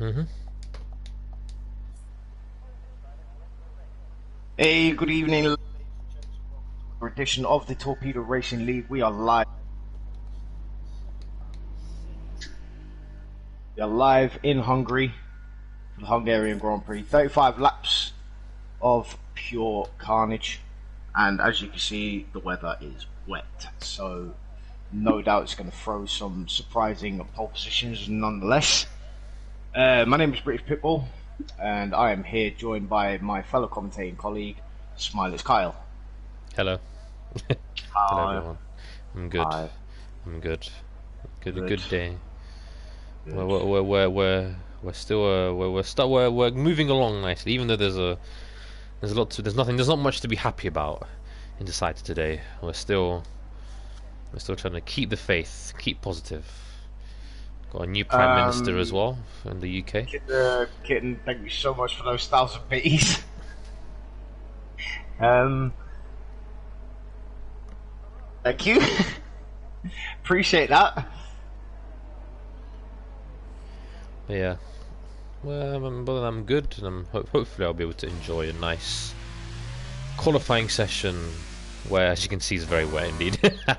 Mm-hmm. Hey, good evening, ladies and gents. Welcome to another edition of the Torpedo Racing League. We are live. We are live in Hungary for the Hungarian Grand Prix. 35 laps of pure carnage, and as you can see, the weather is wet. So, no doubt it's going to throw some surprising pole positions, nonetheless. My name is British Pitbull, and I am here joined by my fellow commentating colleague, Smiley's Kyle. Hello. Hello, Hi. everyone. I'm good. Hi. I'm good. Good. Good day. Good. We're moving along nicely, even though there's not much to be happy about in society today. We're still trying to keep the faith, keep positive. Got a new prime minister as well in the UK. Kitten, thank you so much for those 1,000 bits. Thank you. Appreciate that. But yeah. Well, I'm good, and hopefully I'll be able to enjoy a nice qualifying session where, as you can see, is very wet indeed. I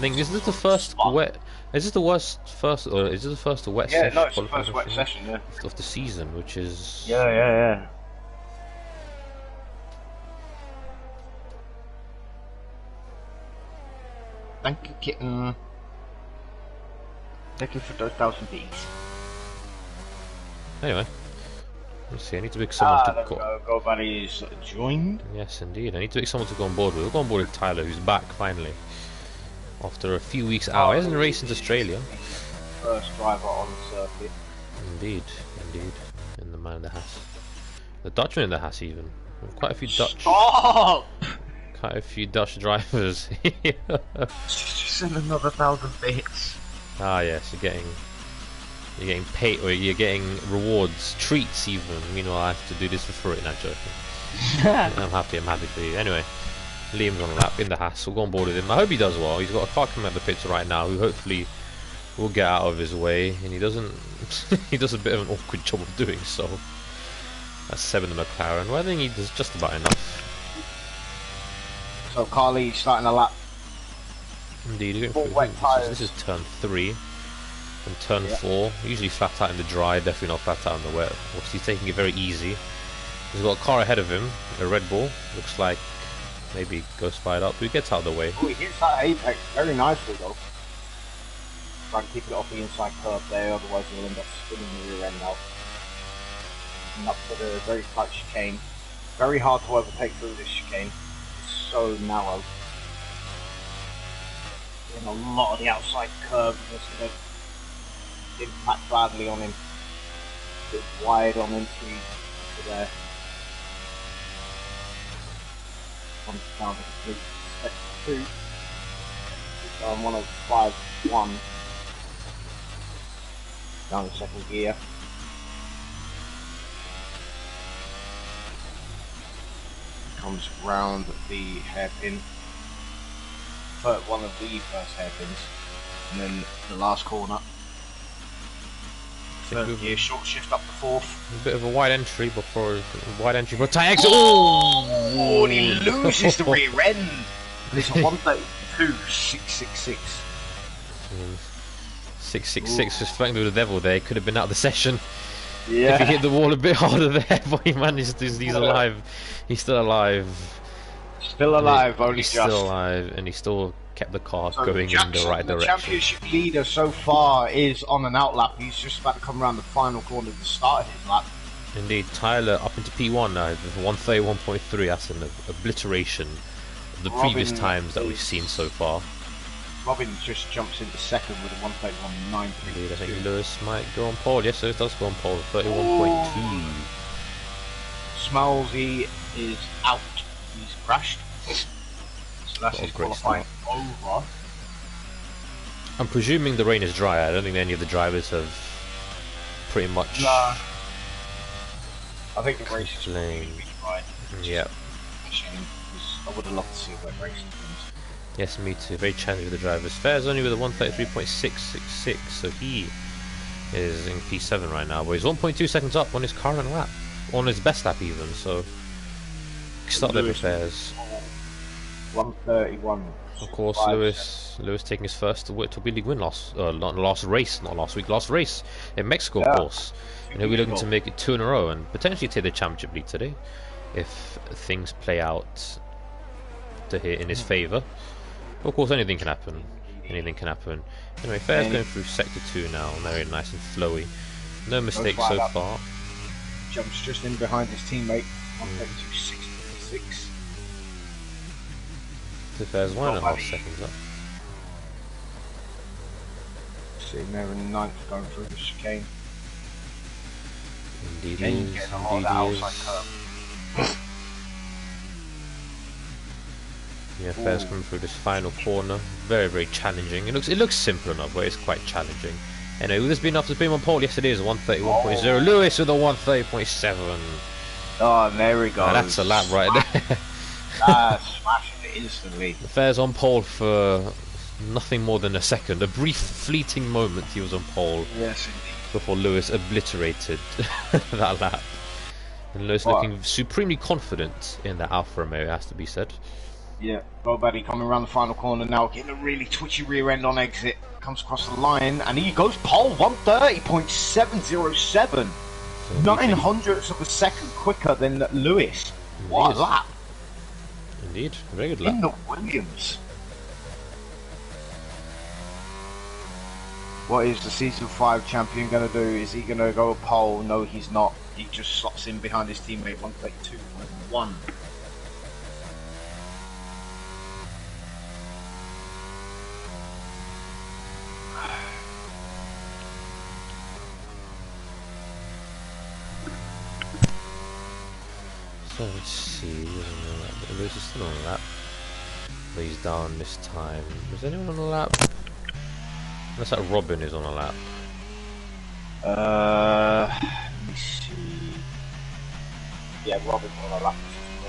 think is this the first wet? Is this the worst first, or is this the first wet session? Yeah, no, it's the first wet session, yeah. Of the season, which is Yeah. Thank you, kitten. Thank you for those 1,000 bits. Anyway, let's see. I need to pick someone to go. Go Buddy is joined. Yes, indeed. I need to pick someone to go on board with. We'll go on board with Tyler, who's back finally after a few weeks out. He hasn't raced since Australia. First driver on the circuit. Indeed. And the man in the Haas, the Dutchman in the Haas, even quite a few Dutch. Stop! Quite a few Dutch drivers. Just send another 1,000 bits. Ah, yes, you're getting paid, or you're getting rewards, treats even. Meanwhile, I have to do this for free. Not joking. I'm happy for you. Anyway, Liam's on a lap in the Haas. We'll go on board with him. I hope he does well. He's got a car coming out the pits right now, who hopefully will get out of his way, and he doesn't. He does a bit of an awkward job of doing so. That's 7 the McLaren. Well, I think he does just about enough. So Carly starting a lap. Indeed, this is turn 3 and turn 4. Usually flat out in the dry, definitely not flat out in the wet. Obviously, he's taking it very easy. He's got a car ahead of him, a Red Bull. Looks like maybe go spide up. He gets out of the way. Oh, he hits that apex very nicely though. Try and keep it off the inside curve there, otherwise he'll end up spinning the rear end out. And up to the very tight chicane. Very hard to overtake through this chicane. It's so narrow. And a lot of the outside curve is going to impact badly on him. A bit wide on entry to there. Comes down to complete step 2. So I'm 105.1 down the second gear. Comes round the hairpin. One of the first hairpins, and then the last corner. Third gear, short shift up to 4th. A bit of a wide entry for Tyx. Oh! And he loses the rear end. And it's a 132.666. 666 just flanking with the devil there. He could have been out of the session. Yeah. If he hit the wall a bit harder there, but he managed to. He's alive. He's still alive. Still alive, only he's just. Still alive, and he still kept the car going in the right direction. The championship leader so far is on an outlap. He's just about to come around the final corner to start his lap. Indeed, Tyler up into P1 now, 131.3. That's an obliteration of the previous times that we've seen so far. Robin just jumps into second with a 131.9. Indeed, I think Lewis might go on pole. Yes, it does go on pole. 31.2. Smells he is out. He's crashed. So that's his qualifying over. I'm presuming the rain is dry. I don't think any of the drivers have pretty much. Nah. I think the race is really dry. Yep. I would have loved to see wet racing things. Yes, me too. Very challenging with the drivers. Fair's only with a 133.666, so he is in P7 right now, but he's 1.2 seconds up on his current lap, on his best lap even. So start their affairs. 131. Of course, Lewis taking his first Torpedo League win last race in Mexico, of course. And he'll be looking to make it 2 in a row and potentially take the championship lead today, if things play out in his favour. Of course, anything can happen. Anything can happen. Anyway, Fair's going through sector 2 now, very nice and flowy. No mistakes so far. Jumps just in behind his teammate. 132.6. So Fair's 1.5 seconds up. Sitting there in 9th, going through the chicane. Indeed he is. Indeed he is. Yeah, Fair's coming through this final corner. Very, very challenging. It looks simple enough, but it's quite challenging. Anyway, will this be enough to put him on pole? Yes, it is. 131.0. Lewis with a 130.7. Oh, there we go. That's a lap right there. Smashing it instantly. Fair's on pole for nothing more than a second. A brief, fleeting moment he was on pole. Yes, indeed. Before Lewis obliterated that lap. And Lewis looking supremely confident in that Alfa Romeo, it has to be said. Yeah, Bobaddy coming around the final corner now, getting a really twitchy rear end on exit. Comes across the line, and he goes pole, 130.707. 900ths of a second quicker than Lewis. What a lap. Indeed, a very good lap. In the Williams. What is the Season 5 champion going to do? Is he going to go pole? No, he's not. He just slots in behind his teammate, 132.1. So let's see, Lewis is still on a lap, but he's down this time. Is anyone on a lap? Looks like Robin is on a lap. Let me see. Yeah, Robin's on a lap.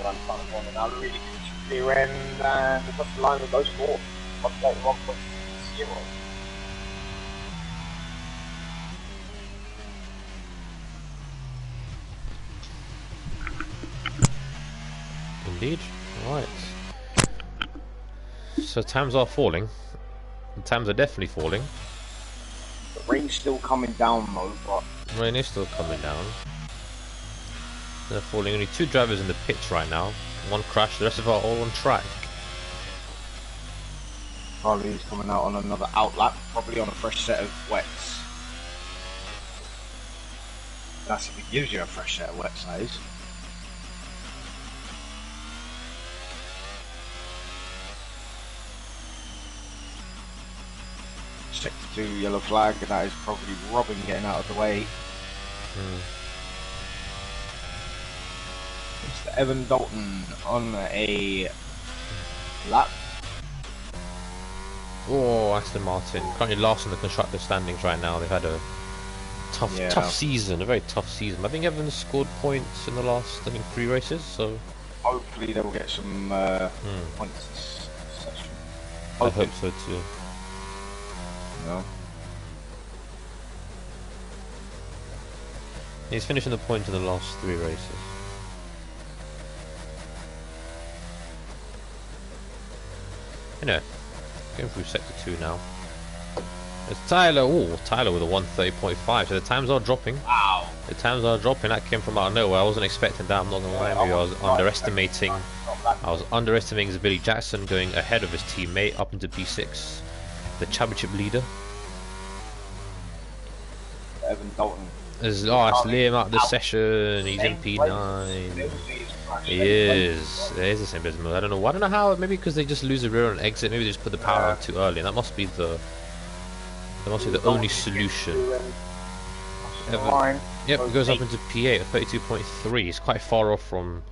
Around the final corner now, really good rear end, and across the line with those 4. 131.0. Indeed. Right. So times are falling. The times are definitely falling. The rain's still coming down though, but... Rain is still coming down. They're falling. Only 2 drivers in the pits right now. 1 crash, the rest of are all on track. Harley's coming out on another outlap, probably on a fresh set of wets. That's if it gives you a fresh set of wets, that is. Sector 2 yellow flag, and that is probably Robin getting out of the way. Mr. Evan Dalton on a lap. Oh, Aston Martin. Currently last in the constructor standings right now. They've had a tough season, a very tough season. I think Evans scored points in the last, I think, 3 races, so... Hopefully they will get some points this session. I hope so too. No. He's finishing the point in the last 3 races. Anyway, going through sector 2 now. There's Tyler. Oh, Tyler with a 130.5. So the times are dropping. Wow. The times are dropping. That came from out of nowhere. I wasn't expecting that. I'm not gonna lie. Maybe I was underestimating. I was underestimating Billy Jackson going ahead of his teammate up into P6, the championship leader. Evan Dalton. It's Liam out of the session. He's in P9. He is. It is the same business. I don't know. I don't know how. Maybe because they just lose the rear on exit. Maybe they just put the power on too early. And that must be the. That must be the only solution. Evan, yep, goes up into P8 at 32.3. He's quite far off from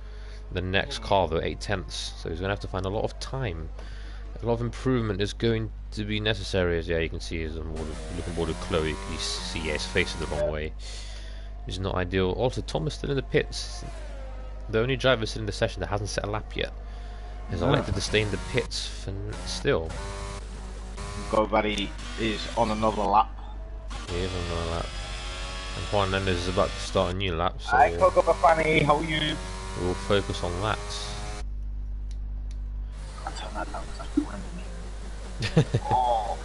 the next car though, 8/10. So he's going to have to find a lot of time. A lot of improvement is going to be necessary. As you can see, he's looking bored with Chloe. You can see his face is the wrong way. Which is not ideal. Also, Thomas still in the pits. The only driver still in the session that hasn't set a lap yet. Is elected to stay in the pits for still. GoBuddy is on another lap. He is on another lap. And Juan Mendes is about to start a new lap, so Hi, Coco Bafani, how are you? we'll focus on that. I'll turn that down because that's behind me. Oh.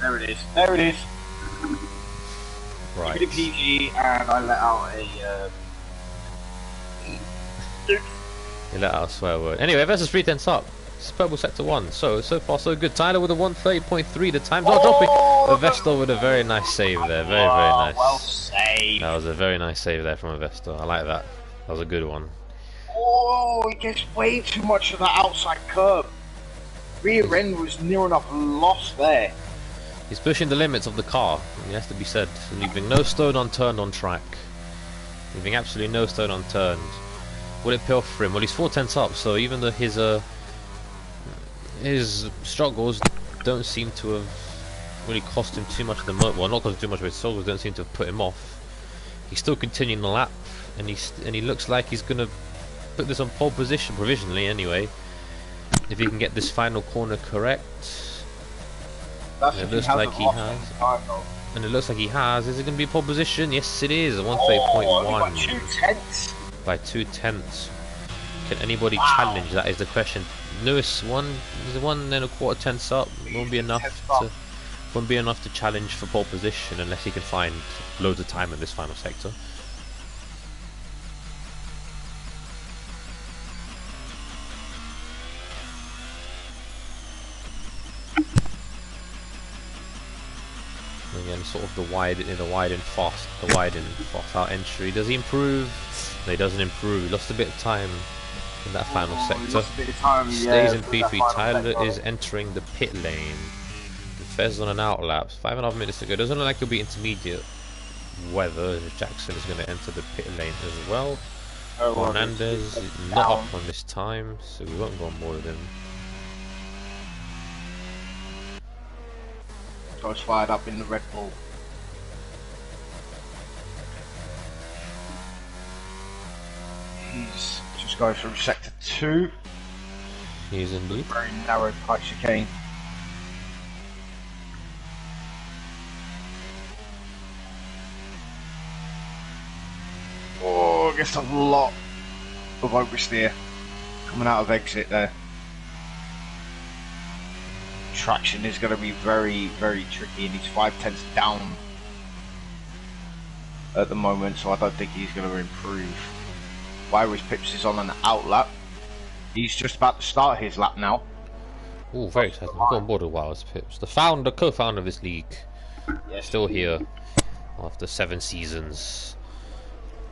There it is. There it is. Right. Keep it PG, and I let out a. You let out a swear word. Anyway, versus 3 tenths up. It's purple sector 1. So far so good. Tyler with a 130.3. The time's not dropping. Avestor with a very nice save there. Very nice. Well saved. That was a very nice save there from Avestor. I like that. That was a good one. Oh, he gets way too much of that outside curb. Rear end was near enough lost there. He's pushing the limits of the car. It has to be said. Leaving no stone unturned on track. Leaving absolutely no stone unturned. Will it pay off for him? Well, he's 4 tenths up, so even though his struggles don't seem to have really cost him too much of the well, not cost him too much, but his struggles don't seem to have put him off. He's still continuing the lap, and he looks like he's gonna put this on pole position provisionally anyway. If he can get this final corner correct, it looks like he has. And it looks like he has. Is it going to be pole position? Yes, it is. 130.1. 2 tenths. By 2 tenths. Can anybody challenge? That is the question. Lewis, 1 1.25 tenths up. Won't be enough to challenge for pole position unless he can find loads of time in this final sector. Again, sort of the wide and fast out entry. Does he improve? No, he doesn't improve. He lost a bit of time in that final sector. Stays in P3. Tyler is entering the pit lane. Fez on an outlap. 5.5 minutes to go. Doesn't look like he'll be intermediate weather. Jackson is going to enter the pit lane as well. Hernandez is not up on this time, so we won't go on board with him. Goes fired up in the Red Bull. He's just going through sector 2. He is indeed. Very narrow tight chicane. Oh, I guess a lot of oversteer coming out of exit there. Traction is going to be very tricky, and he's 5 tenths down at the moment, so I don't think he's going to improve. Irish Pips is on an out lap. He's just about to start his lap now. Oh, very exciting. I've got on board with Irish Pips. The co-founder of this league. Yes. Still here after 7 seasons.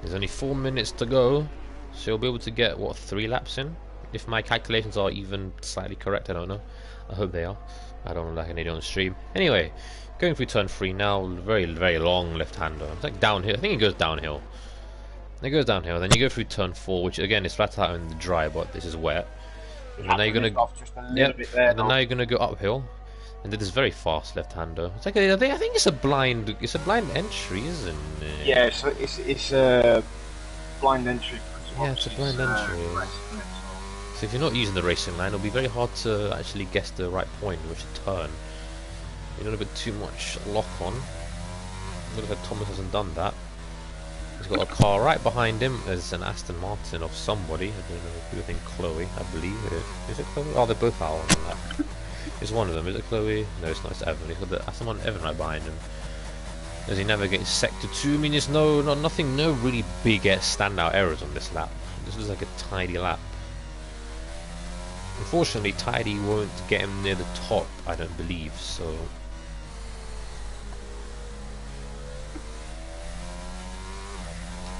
There's only 4 minutes to go, so he'll be able to get, what, 3 laps in? If my calculations are even slightly correct, I don't know. I hope they are. I don't know like an idiot on the stream. Anyway, going through turn 3 now. Very long left-hander. It's like downhill. I think it goes downhill. It goes downhill. Then you go through turn 4, which again is flat out in the dry, but this is wet. And then now you're gonna, and then now you're gonna go uphill. And then this very fast left-hander. It's like I think it's a blind entry, isn't it? Yeah, so it's a blind entry. Yeah, it's a blind entry. So if you're not using the racing line, it'll be very hard to actually guess the right point in which to turn. You don't have a bit too much lock on. Looks like Thomas hasn't done that. He's got a car right behind him. There's an Aston Martin of somebody. I don't know who. I think Chloe, I believe. Is it Chloe? Oh, they're both out on that. It's one of them. Is it Chloe? No, it's not. It's Evan. He's got the Aston Martin Evan right behind him. As he navigates sector 2, I mean, there's no really big standout errors on this lap. This was like a tidy lap. Unfortunately, tidy won't get him near the top, I don't believe, so...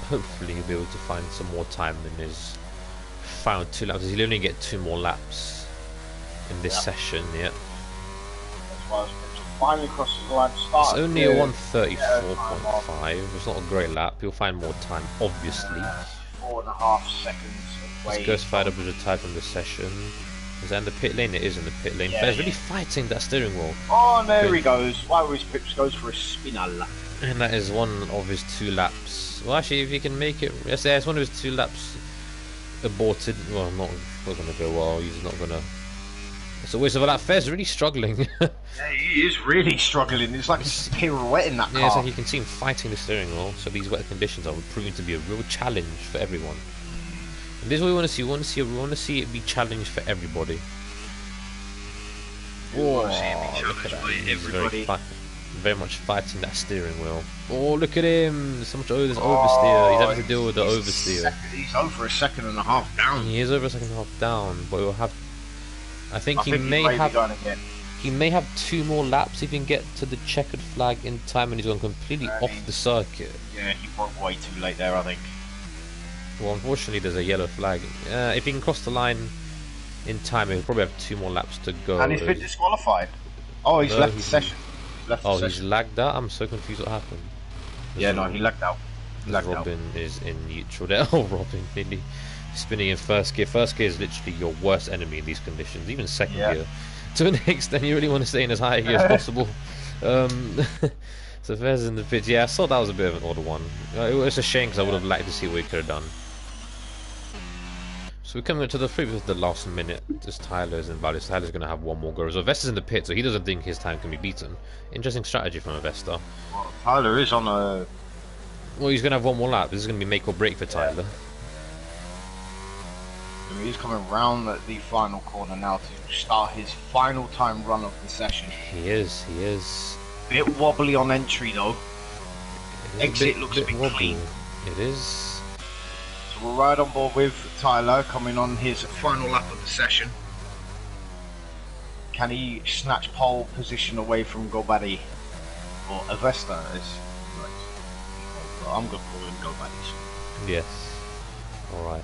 Hopefully he'll be able to find some more time in his final 2 laps. He'll only get 2 more laps in this session, yeah. Finally crosses the line to start. It's only a 134.5. It's not a great lap. He'll find more time, obviously. 4.5 seconds away. This goes fired up with a tie from the session. Is that in the pit lane? It is in the pit lane. But it's really fighting that steering wheel. Oh, there he goes. Irish Pips goes for a spinner lap. And that is one of his 2 laps. Well, actually, if he can make it, yes, it's one of his 2 laps aborted. Well, not going to go well. He's not going to It's always about that. Fez really struggling. Yeah, he is really struggling. It's like he's pirouetting that car. Yeah, it's like you can see him fighting the steering wheel. So these wet conditions are proving to be a real challenge for everyone. And this is what we want to see. We want to see it be challenged for everybody. Oh, look at that! He's very much fighting that steering wheel. Oh, look at him! So much oversteer. He's having to deal with the oversteer. He's over a second and a half down. He is over a second and a half down, but he'll have. I think he may have 2 more laps if he can get to the checkered flag in time, and he's gone completely off the circuit. Yeah, he broke way too late there, I think. Well, unfortunately, there's a yellow flag. If he can cross the line in time, he'll probably have 2 more laps to go. And he's been disqualified. Oh, he's left the session. He's lagged out? I'm so confused what happened. Yeah, no, he lagged out. Robin is in neutral there. Oh, Robin nearly spinning in first gear. First gear is literally your worst enemy in these conditions. Even second gear. To an extent, you really want to stay in as high a gear as possible. So Fez in the pits. Yeah, I thought that was a bit of an odd one. It was a shame because I would have liked to see what he could have done. So we're coming to the free with the last minute. Just Tyler's invalid. Tyler's going to have 1 more go. So Vesta's in the pit, so he doesn't think his time can be beaten. Interesting strategy from Vesta. Well, Tyler is on a... Well, he's going to have 1 more lap. This is going to be make or break for Tyler. I mean, he's coming round the final corner now to start his final time run of the session. He is. Bit wobbly on entry though. Exit looks a bit clean. It is. So we're right on board with Tyler coming on his final lap of the session. Can he snatch pole position away from Gobadi or Avesta? I'm going to call him Gobadi. Yes. All right.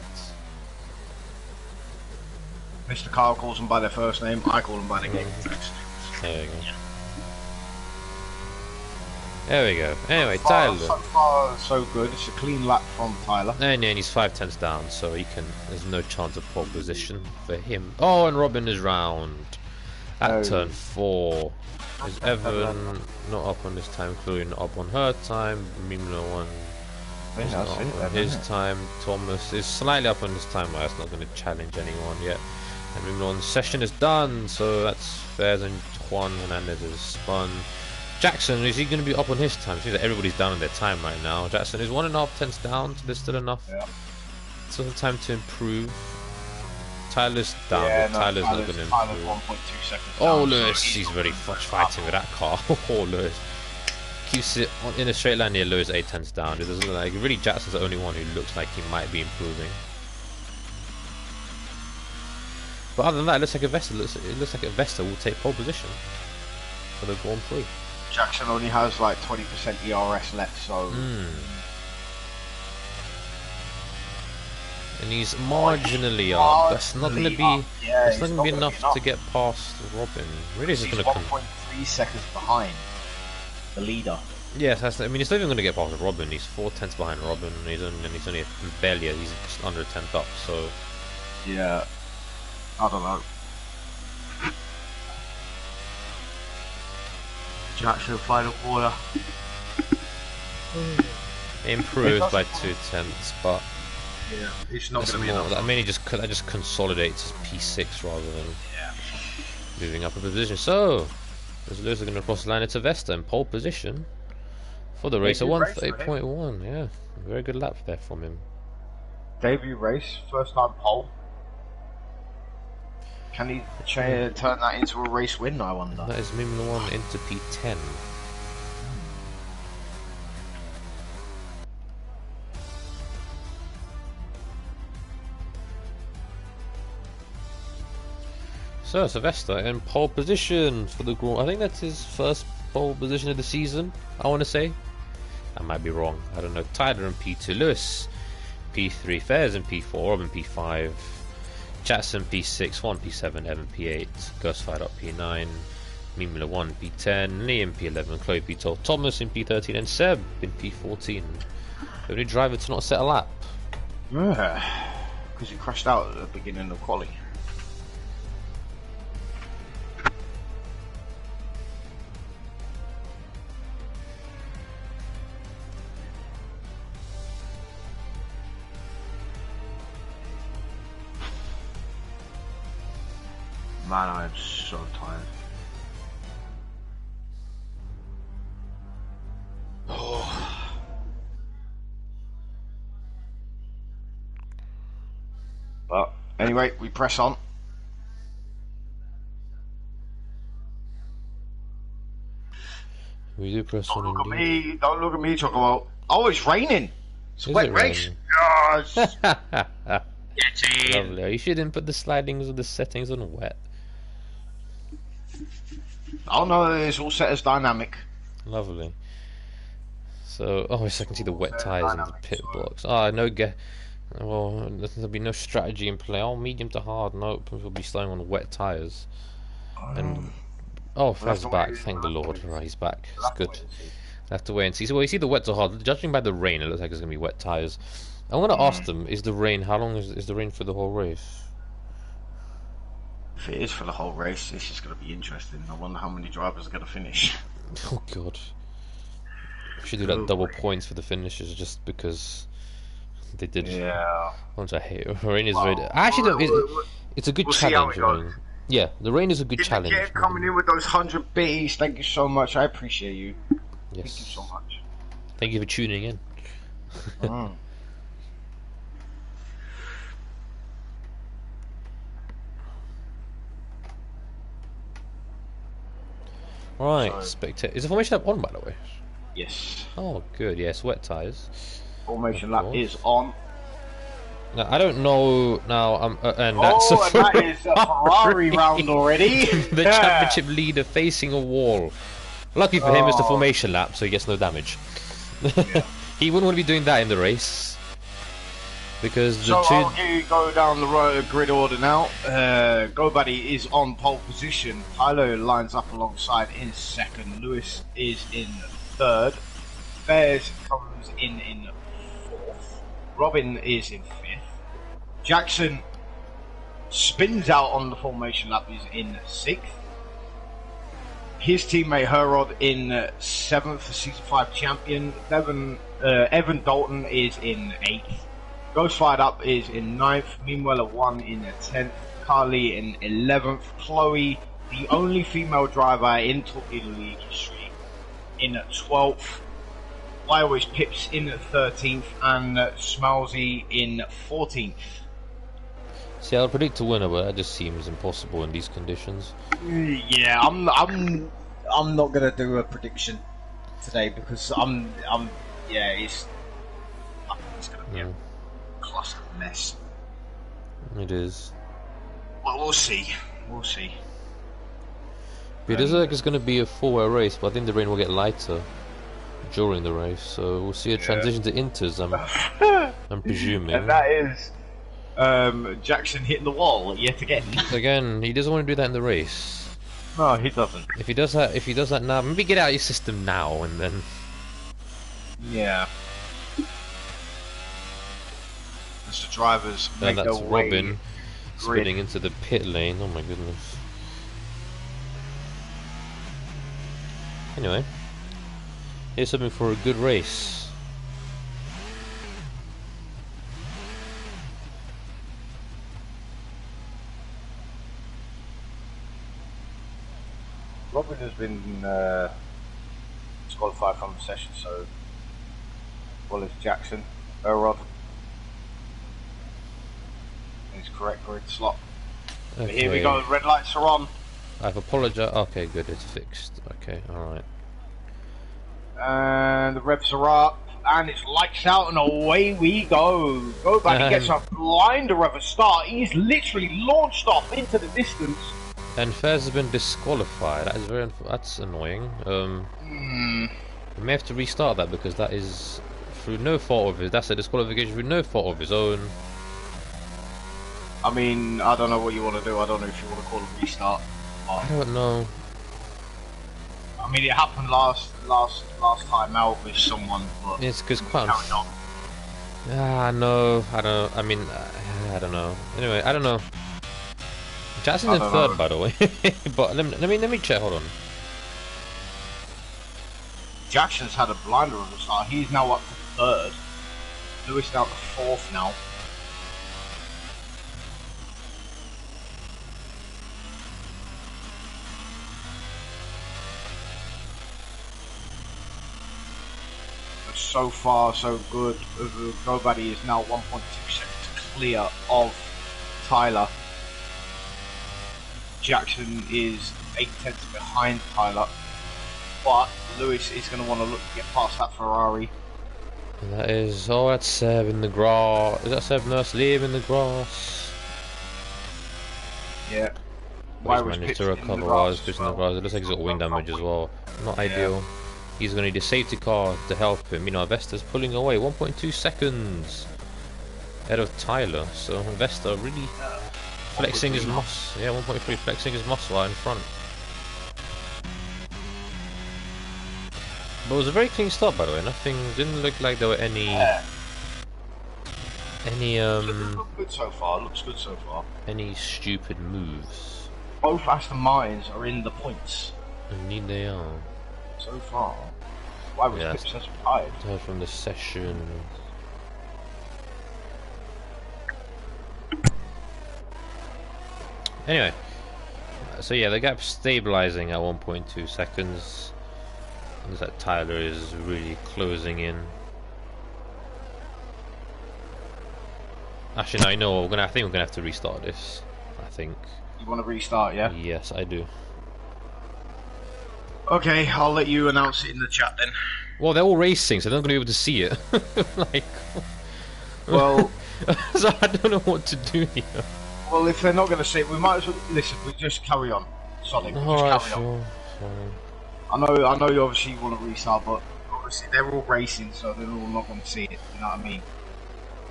Mr. Kyle calls them by their first name. I call them by their game. There we go. There we go. Anyway, Tyler. So far, so good. It's a clean lap from Tyler. And he's 5 tenths down, so he can. There's no chance of pole position for him. Oh, and Robin is round at turn 4. Is Evan not up on this time? Chloe not up on her time. Mimla 1 is not up on his time. Thomas is slightly up on his time. But that's not going to challenge anyone yet. And Mimla 1's session is done, so that's Fairs and Juan Hernandez is spun. Jackson, is he going to be up on his time? It seems like everybody's down on their time right now. Jackson is 1.5 tenths down, so there's still enough. Yeah. Still time to improve. Tyler's down, but Tyler's not going to improve. 1.2 seconds down, oh, Lewis, he's very much fighting with that car. Oh, Lewis. Keeps it in a straight line near Lewis, 8 tenths down. It doesn't look like, really, Jackson's the only one who looks like he might be improving. But other than that, it looks like a Vesta will take pole position for the Grand Prix. Jackson only has like 20% ERS left, so. And he's marginally up. That's not going to be. That's not going to be enough to get past Robin. Really, it's just going to come 1.3 seconds behind the leader. Yes, I mean, he's not even going to get past Robin. He's 4 tenths behind Robin, and he's only barely. He's just under a tenth up. So. Yeah. I don't know. Jackson final quarter. Improves by 2 tenths, but yeah, it's not going to be enough. I mean, that just consolidates as P6 rather than moving up a position. So, as Lewis is going to cross the line, it's a Vesta in pole position for the race. A 1:38.1. Yeah, very good lap there from him. Debut race, first time pole. Can he turn that into a race win, I wonder? That is moving the 1 into P10. So, Sylvester in pole position for the Grand. I think that's his first pole position of the season, I want to say. I might be wrong. I don't know. Tyler in P2. Lewis, P3. Fairs in P4. Robin P5. Jackson P6, 1 P7, Evan P8, Gus fired up P9, Mimula 1 P10, Liam P11, Chloe P12, Thomas in P13, and Seb in P14. The only driver to not set a lap. Yeah, because he crashed out at the beginning of quali. Man, I'm so tired. Oh. But anyway, we press on. We do press on Don't look indeed. at me. Don't look at me. Talk about. Oh, it's raining. It's a Is wet it race. raining? Yes. Get in. Lovely. You shouldn't put the slidings or the settings on wet. Oh no, it's all set as dynamic. Lovely. So, oh, yes, I can see the wet tyres in the Dynamic, pit so- box. Oh, no well, there'll be no strategy in play. Oh, medium to hard. Nope, we'll be slowing on wet tyres. And oh, Faz's back. Thank the Lord. Right, he's back. It's good. I have to wait and see. So, well, you see the wet to hard. Judging by the rain, it looks like it's gonna be wet tyres. I'm gonna ask them: is the rain? How long is the rain for the whole race? If it is for the whole race, this is going to be interesting. I wonder how many drivers are going to finish. Oh God. We should do that double points for the finishers just because they did. Yeah. Once I hate it. Rain is very. Actually, no, it's a good we'll see how challenge. it goes. Rain. Yeah, the rain is a good challenge. Yeah, coming in with those 100 biddies. Thank you so much. I appreciate you. Yes. Thank you so much. Thank you for tuning in. Right, spectator. Is the formation lap on, by the way? Yes. Oh, good. Yes, wet tyres. Formation lap is on. Now, I don't know. Now, and that's and that is a Ferrari round already. The championship leader facing a wall. Lucky for him, it's the formation lap, so he gets no damage. Yeah. He wouldn't want to be doing that in the race. Because the so I'll go down the road grid order now. GoBuddy is on pole position. Tyler lines up alongside in second. Lewis is in third. Bears comes in fourth. Robin is in fifth. Jackson spins out on the formation lap, is in sixth. His teammate Herod in seventh, the season 5 champion. Evan Dalton is in eighth. Ghost Fired Up is in 9th, Meanwhile 1 in 10th, Carly in 11th, Chloe, the only female driver in Torpedo League history, in 12th, Why Always Pips in 13th, and Smalzy in 14th. See, I'll predict a winner, but that just seems impossible in these conditions. Yeah, I'm not gonna do a prediction today because it's gonna be a cluster mess. It is. Well, we'll see. We'll see. But it does look like it's going to be a 4-way race, but I think the rain will get lighter during the race, so we'll see a transition to inters. I'm presuming. And that is Jackson hitting the wall yet again. Again, he doesn't want to do that in the race. No, he doesn't. If he does that now, maybe get out of your system now and then. Yeah. As the drivers make That's their way Robin spinning into the pit lane. Oh my goodness. Anyway, here's something for a good race. Robin has been disqualified from the session, so well as Jackson, Errod. He's correct grid slot. Okay. But here we go, red lights are on. I've apologized. Okay, good, it's fixed. Okay, alright. And the revs are up, and it's lights out, and away we go. GoBuddy gets a blinder of a start. He's literally launched off into the distance. And Fez has been disqualified. That is that's annoying. We may have to restart that because that is through no fault of his. That's a disqualification through no fault of his own. I mean, I don't know what you want to do. I don't know if you want to call it restart. I don't know. I mean, it happened last time out with someone, but It's because quite. no. I don't. I mean, I don't know. Anyway, I don't know. Jackson's in third, by the way. But let me check. Hold on. Jackson's had a blinder of the start. He's now up to third. Lewis down to fourth now. so far so good. Nobody is now 1.2 seconds clear of Tyler. Jackson is 8/10 behind Tyler, but Lewis is going to want to look to get past that Ferrari. And that is, oh, that's Seb in the grass. Is that Seb? No, it's Liam in the grass. Yeah. He's managed to recover while he's pitching in the grass. It looks like he's got wing damage as well. Not ideal. He's going to need a safety car to help him. You know, Vesta's pulling away 1.2 seconds ahead of Tyler. So Vesta really flexing his muscle. Yeah, 1.3 flexing his muscle out in front. But it was a very clean start, by the way. Nothing, didn't look like there were any Looks good so far. Looks good so far. any stupid moves. Both Aston Martins are in the points Indeed they are. so far. Why was Yeah, Pip such tired? from the session. Anyway, so yeah, the gap's stabilizing at 1.2 seconds. Looks like Tyler is really closing in. Actually, no, I know. I think we're gonna have to restart this. I think. You want to restart, yeah? Yes, I do. Okay, I'll let you announce it in the chat then. Well, they're all racing, so they're not gonna be able to see it. Like, Well, so I don't know what to do here. well, if they're not going to see it, we might as well listen. We just carry on. Sorry, we'll just Alright, carry on. sure. Fine. I know you obviously want to restart, but obviously they're all racing, so they're all not going to see it. You know what I mean?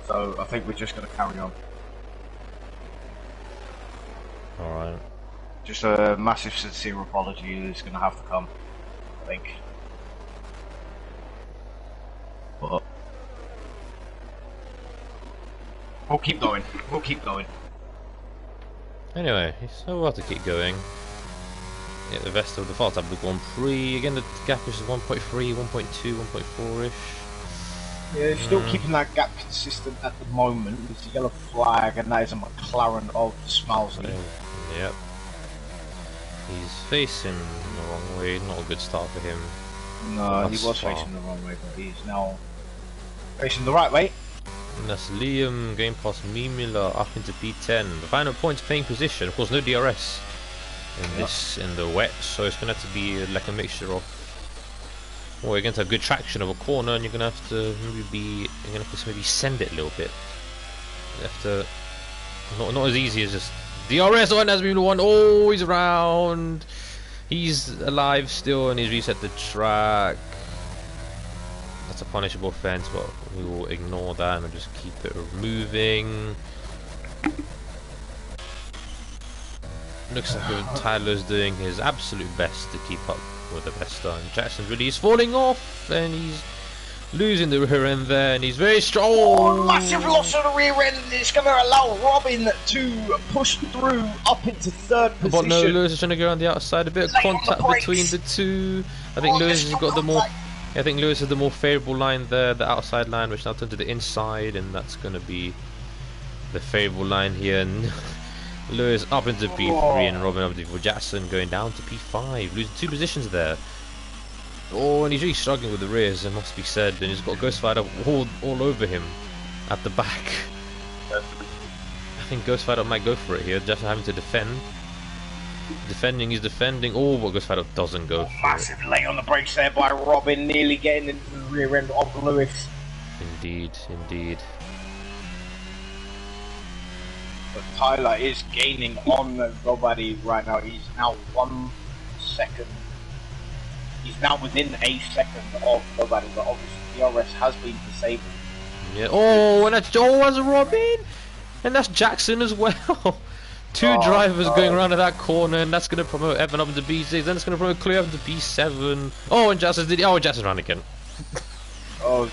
So I think we're just going to carry on. Alright. Just a massive, sincere apology is going to have to come. I think. But we'll keep going. We'll keep going. Anyway, so we'll have to keep going. Yeah, the rest of the fault have gone free. Again, the gap is 1.3, 1.2, 1.4-ish. Yeah, still keeping that gap consistent at the moment. There's a yellow flag, and that is a McLaren of Smalsey. Yep. He's facing the wrong way. Not a good start for him. No, he was facing the wrong way, but he's now facing the right way. And that's Liam going past Mimila up into P10. The final points playing position. Of course, no DRS in the wet, so it's gonna have to be like a mixture of. Well, you're going to have good traction of a corner, and you're going to have to maybe send it a little bit. You have to not as easy as just DRS on has been one. Oh, he's around. He's alive still, and he's reset the track. That's a punishable offense, but we will ignore that and just keep it moving. Looks like Tyler's doing his absolute best to keep up with the best time. Jackson really is falling off, and he's losing the rear end there, and he's very strong. Oh, massive loss of the rear end. It's going to allow Robin to push through up into third position. But no, Lewis is trying to go around the outside. A bit of contact between the two. I think Lewis has got the more. I think Lewis has the more favourable line there, the outside line, which now turned to the inside, and that's going to be the favourable line here. And Lewis up into P3 and Robin up to Jackson going down to P5, losing 2 positions there. Oh, and he's really struggling with the rears, it must be said, and he's got Ghostfighter all over him at the back. I think Ghostfighter might go for it here, Jackson having to defend. He's defending. Oh, but Ghostfighter doesn't go for massive late on the brakes there by Robin, nearly getting into the rear end of Lewis. Indeed, indeed. But Tyler is gaining on nobody right now. He's now 1 second. He's now within a second of nobody, but obviously DRS has been disabled. Yeah. Oh, and that's a Robin, and that's Jackson as well. 2 drivers going around at that corner, and that's going to promote Evan up into B6. Then it's going to promote Cleo up into B7. Oh, and Jackson's ran again. Oh, yeah.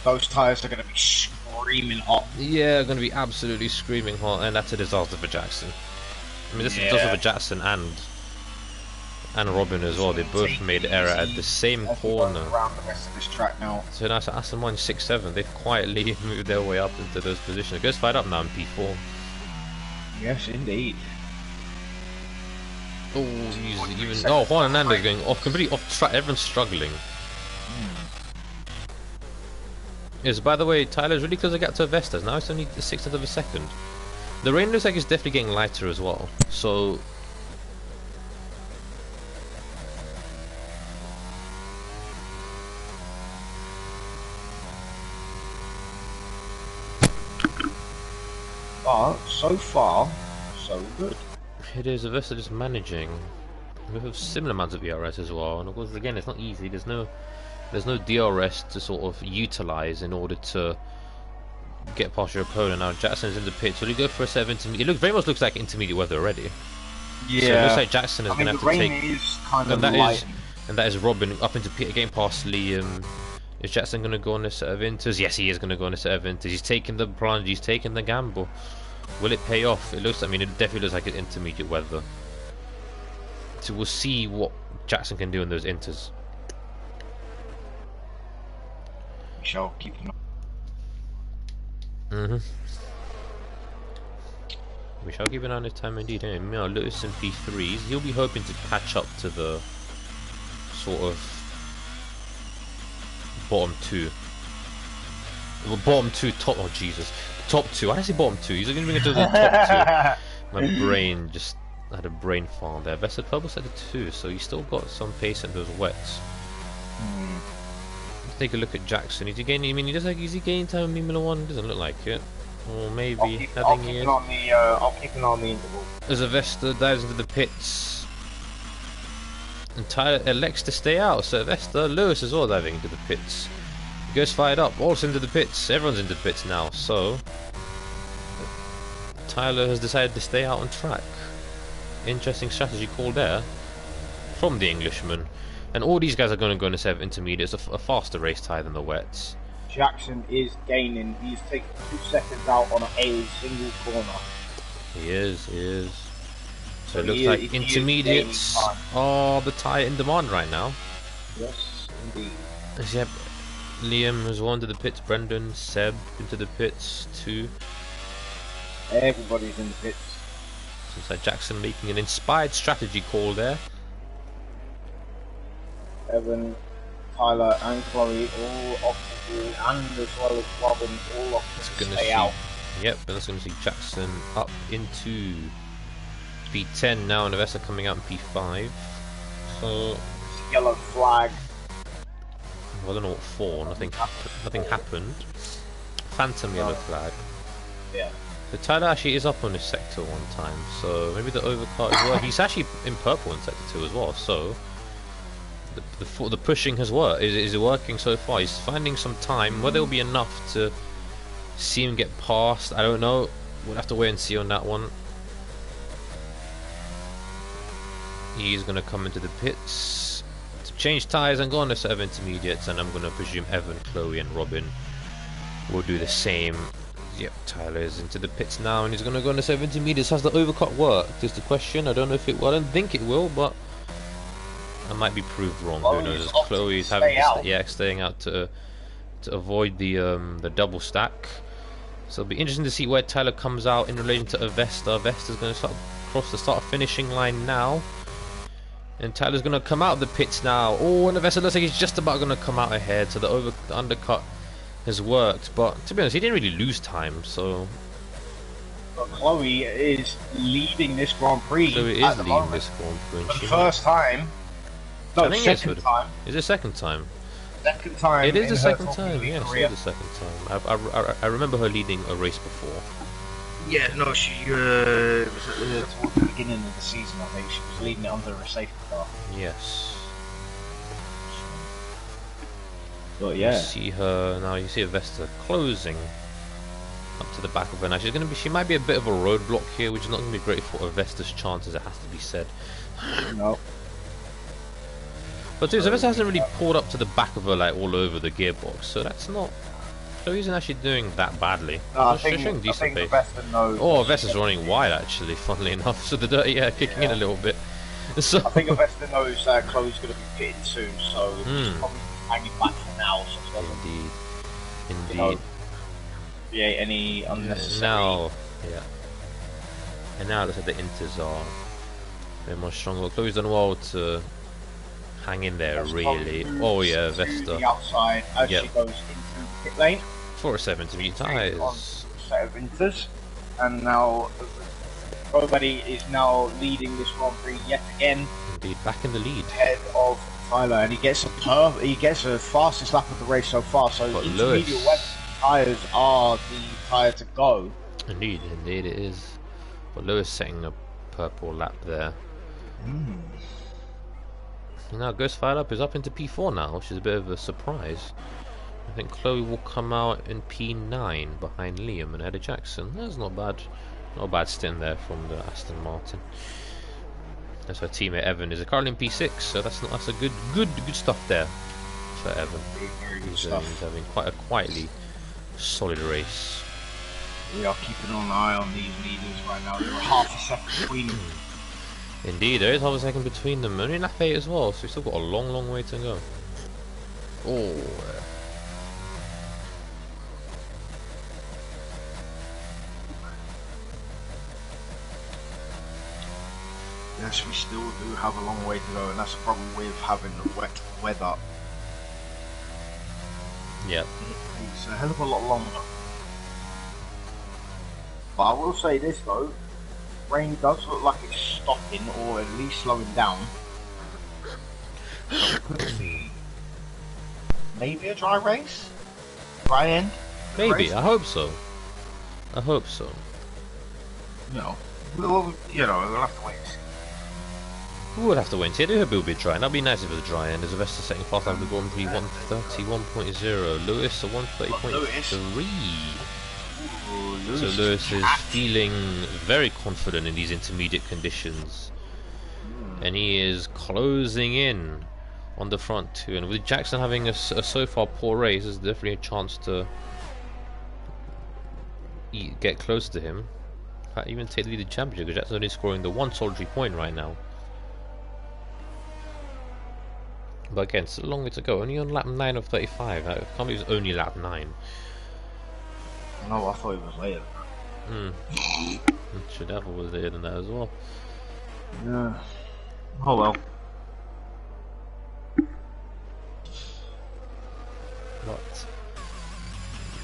Those tyres are going to be screaming hot. Yeah, going to be absolutely screaming hot, and that's a disaster for Jackson. I mean, this is a disaster for Jackson and Robin as well. They both made error at the same corner. Around the rest of this track now. So now to Aston Martin 6-7, they've quietly moved their way up into those positions. It goes fired up now in P4. Yes, indeed. Oh, he's even. Oh, Juan Hernandez going off completely off track. Everyone's struggling. Yes, by the way, Tyler's really close to get to Vestas. Now it's only the 1/6 of a second. The rain looks like it's definitely getting lighter as well. So but so far, so good. it is. The Vestas just managing. We have similar amounts of ERS as well, and of course, again, it's not easy. There's no DRS to sort of utilize in order to get past your opponent. Now Jackson's in the pit. Will he go for a set of intermediate? It very much looks like intermediate weather already. Yeah. So it looks like Jackson is going to have to take. Is kind And of that is Robin up into pit again past Liam. Is Jackson going to go on a set of inters? Yes, he is going to go on a set of inters. He's taking the plunge. He's taking the gamble. Will it pay off? It looks. I mean, it definitely looks like it's intermediate weather. So we'll see what Jackson can do in those inters. We shall keep an We shall keep an eye on his time indeed. Anyway, Lewis in P3s. He'll be hoping to catch up to the sort of bottom two. Well, bottom two, top. Oh Jesus, top two. Why did I say bottom two? He's going to bring it to the top two. My brain just had a brain fart there. Vested Purple set to 2, so he's still got some pace in those wets. Let's take a look at Jackson. Is he gaining? I mean, is he gaining time in Mimula 1? Doesn't look like it. Or maybe. I'll keep an eye on the interval. As a Vesta dives into the pits, and Tyler elects to stay out. So Vesta, Lewis is all diving into the pits. He goes fired up. Also into the pits. Everyone's into the pits now. So Tyler has decided to stay out on track. Interesting strategy call there from the Englishman. And all these guys are going to go in a set of intermediates, a faster race tie than the wets. Jackson is gaining. He's taking 2 seconds out on a single corner. He is. So it looks like intermediates are the tie in demand right now. Yes, indeed. Yep. Liam has gone to the pits. Brendan, Seb into the pits too. Everybody's in the pits. So it's like Jackson making an inspired strategy call there. Evan, Tyler, and Chloe all off to do, and as well as Robin, all off to stay out. Yep, and that's going to see Jackson up into P10 now, and Avesta coming out in P5. So yellow flag. Well, I don't know what for. Nothing happened. Phantom yellow flag. Yeah. So Tyler actually is up on his sector one time, so maybe the overcut as well. He's actually in purple in sector 2 as well, so the pushing has worked. Is working so far. He's finding some time. Whether it'll be enough to see him get past, I don't know. We'll have to wait and see on that one. He's going to come into the pits to change tyres and go on a set of intermediates, and I'm going to presume Evan, Chloe and Robin will do the same. Yep, Tyler is into the pits now, and he's going to go on a set of intermediates. Has the overcut worked? Is the question. I don't know if it will. I don't think it will, but I might be proved wrong. Who knows? Chloe's having to staying out to avoid the double stack. So it'll be interesting to see where Tyler comes out in relation to Avesta. Avesta's going to cross the start finishing line now, and Tyler's going to come out of the pits now. Oh, and Avesta looks like he's just about going to come out ahead. So the undercut has worked, but to be honest, he didn't really lose time. So but Chloe is leading this Grand Prix. Chloe is leading this Grand Prix. For the first time. No, I think second time. Is it second time? Second time. It is the second time. Yes, it is the second time. I remember her leading a race before. Yeah, no, she was towards the beginning of the season. I think she was leading it under a safety car. Yes. But yeah, you see her now. You see Avesta closing up to the back of her. Now she's going to be. She might be a bit of a roadblock here, which is not going to be great for Avesta's chances. It has to be said. No. But dude, Avesta hasn't really pulled up to the back of her like all over the gearbox, so that's not. So he's actually doing that badly. No, I think Avesta knows. Oh, Avesta's running wide actually, funnily enough. So the dirty air kicking in a little bit. So I think Avesta knows Chloe's going to be pitted soon, so she's probably hanging back for now. So indeed. You know, create any unnecessary. Now, yeah. And now let's say the inters are a bit more stronger. Chloe's done well to hang in there, As really. Chloe Oh moves yeah, to Vesta. the outside as Yep. she goes into the pit lane. 407 to meet On tires. set of Inters, and now Nobody is now leading this Grand Prix yet again. Indeed, back in the lead. Ahead of Tyler, and he gets a fastest lap of the race so far. So But intermediate Lewis. wet tyres are the tyre to go. Indeed, indeed it is. But Lewis setting a purple lap there. Now Ghost Fired Up is up into P4 now, which is a bit of a surprise. I think Chloe will come out in P9 behind Liam and Eddie Jackson. That's not bad. Not a bad stint there from the Aston Martin. That's her teammate Evan is currently in P6, so that's a good stuff there for Evan. Very good He's stuff. having quite a quietly solid race. We are keeping an eye on these leaders right now. There are half a second between them. Indeed, there is half a second between them. Only lap 8 as well, so we've still got a long way to go. Oh. Yes, we still do have a long way to go, and that's the problem with having the wet weather. Yep. It's a hell of a lot longer. But I will say this though, rain does look like it's stopping or at least slowing down. So we could see maybe a dry race? Dry end? Maybe, Race? I hope so. I hope so. No. We'll have to wait and see. We would have to wait. It will be dry. That'd be nice if it was dry. And there's a Vesta setting fast out of the Grand Prix 131.0. Lewis a 130.3. So Lewis is feeling very confident in these intermediate conditions, and he is closing in on the front too. And with Jackson having a so far poor race, there's definitely a chance to get close to him. In fact, even take the lead of the championship, because Jackson's only scoring the one solitary point right now. But again, it's a long way to go. Only on lap 9 of 35. I can't believe it's only lap 9. No, I thought it was later. Should have was later than that as well. Yeah. Oh well. But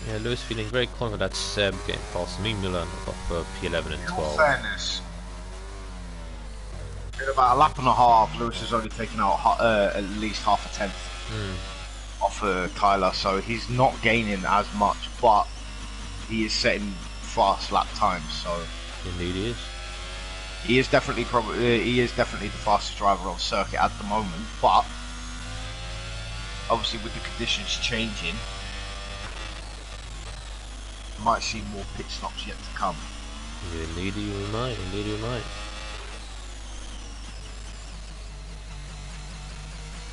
yeah, Lewis feeling very confident that Seb getting past me, Milan up P11 and In 12. all fairness, in about a lap and a half, Lewis has only taken out at least half a tenth off Tyler, so he's not gaining as much, but he is setting fast lap times. So Indeed, he is. he is definitely the fastest driver on circuit at the moment. But obviously, with the conditions changing, you might see more pit stops yet to come. Indeed, you might. Indeed, you might.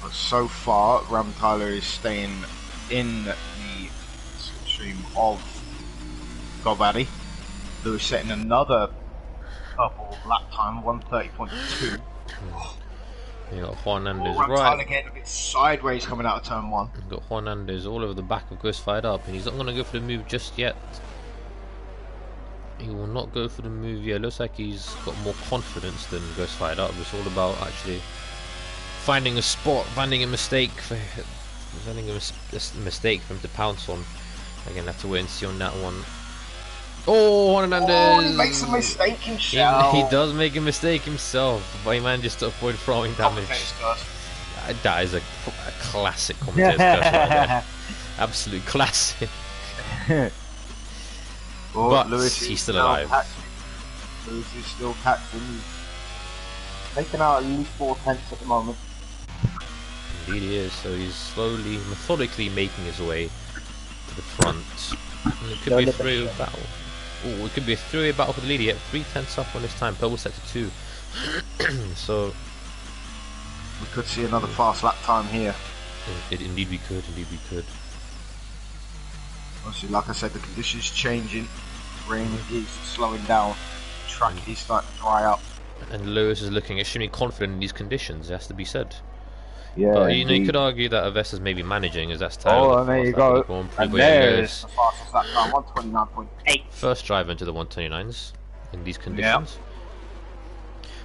But so far, Ram Tyler is staying in the stream of Gobaddy. Lewis setting another purple lap time, 130.2. You got Juan Andes Ram Tyler right. getting a bit sideways coming out of turn 1. You got Juan Andes all over the back of Ghost Fired Up, and he's not going to go for the move just yet. He will not go for the move yet. Looks like he's got more confidence than Ghost Fired Up. It's all about actually finding a spot, finding a mistake for him to pounce on. Again, have to wait and see on that one. Oh, Juan Hernandez! Oh, he makes a mistake himself. He does make a mistake himself, but he manages to avoid throwing damage. That is a classic commentator's curse right there. Absolute classic. Well, But Lewis he's is still now alive. catching. Lewis is still catching. He's taking out at least 4 tenths at the moment. Indeed he is, so he's slowly, methodically making his way to the front. And it could be a three-way battle. Oh, it could be a three-way battle for the lead. Yet 3 tenths up on this time. Purple set to 2. So We could see another fast lap time here. indeed we could. Indeed we could. Obviously, like I said, the conditions changing. Rain is slowing down. Track is starting to dry up. And Lewis is looking extremely confident in these conditions. It has to be said. Yeah, But you could argue that Avesta's maybe managing, as that's Oh, and there you go. And there's the fastest lap time, 129.8. First drive into the 129s in these conditions.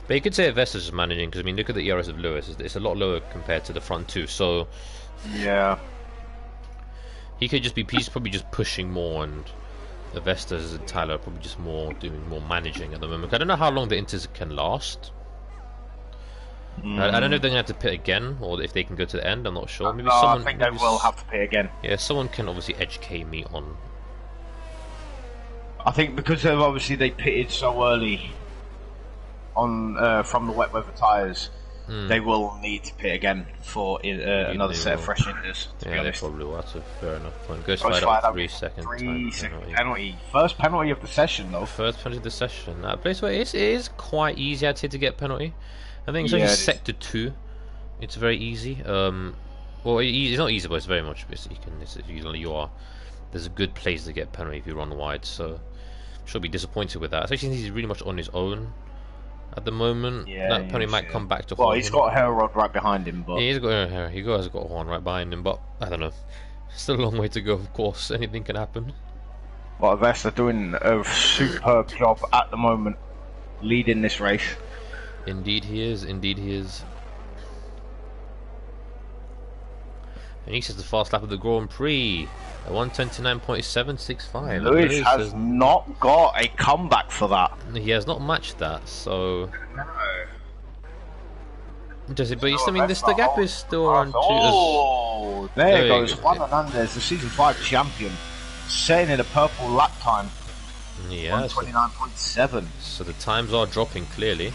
But you could say Vestas is managing, because I mean, look at the ERS of Lewis. It's a lot lower compared to the front two. So yeah, he could just be. He's probably just pushing more, and the Vestas and Tyler are probably just doing more managing at the moment. I don't know how long the Inters can last. I don't know if they're gonna have to pit again, or if they can go to the end. I'm not sure. Maybe someone. I think they will have to pit again. Yeah, someone can obviously educate me on. I think because they pitted so early on from the wet weather tyres, they will need to pit again for another set of fresh Inters. Yeah, they probably will. That's a fair enough point. Goes right up 3 second penalty. First penalty of the session, though. First penalty of the session. That place where it is quite easy, I'd say, to get penalty. I think it's only sector 2. It's very easy. Well, it's not easy, but it's very much. There's a good place to get penalty if you run wide. So, she'll be disappointed with that. Especially since he's really much on his own at the moment. Yeah, that penalty might come back to. Well, he's got a hair rod right behind him, but yeah, he has got one right behind him, but I don't know. Still a long way to go. Of course, anything can happen. But Vesta doing a superb job at the moment, leading this race. Indeed he is, indeed he is. And he says the fast lap of the Grand Prix, a 129.765. Lewis has not got a comeback for that. He has not matched that, so... No. Does it, but I mean, the gap is still around 2. Oh, there goes Juan Hernandez, the Season 5 champion, setting in a purple lap time. Yeah, 129.7. So the times are dropping clearly.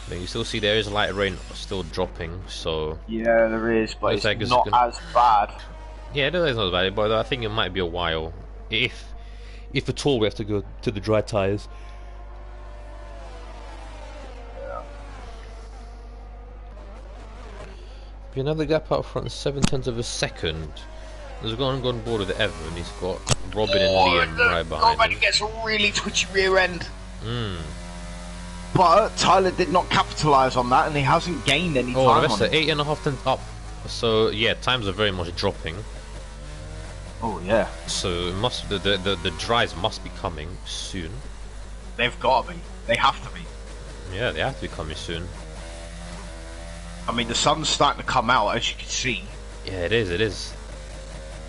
But you still see there is light rain still dropping, so... Yeah, there is, but it's like not as bad. Yeah, it is not as bad, but I think it might be a while. If at all we have to go to the dry tyres. Yeah. Be another gap out front, 7/10 of a second. There's gone board with Evan. He's got Robin and Liam right behind Robin him. gets a really twitchy rear end. But Tyler did not capitalise on that, and he hasn't gained any time on it. 8.5 tenths up. So yeah, times are very much dropping. Oh yeah. So it must the dries must be coming soon. They've got to be. They have to be. Yeah, they have to be coming soon. I mean, the sun's starting to come out, as you can see. Yeah, it is. It is.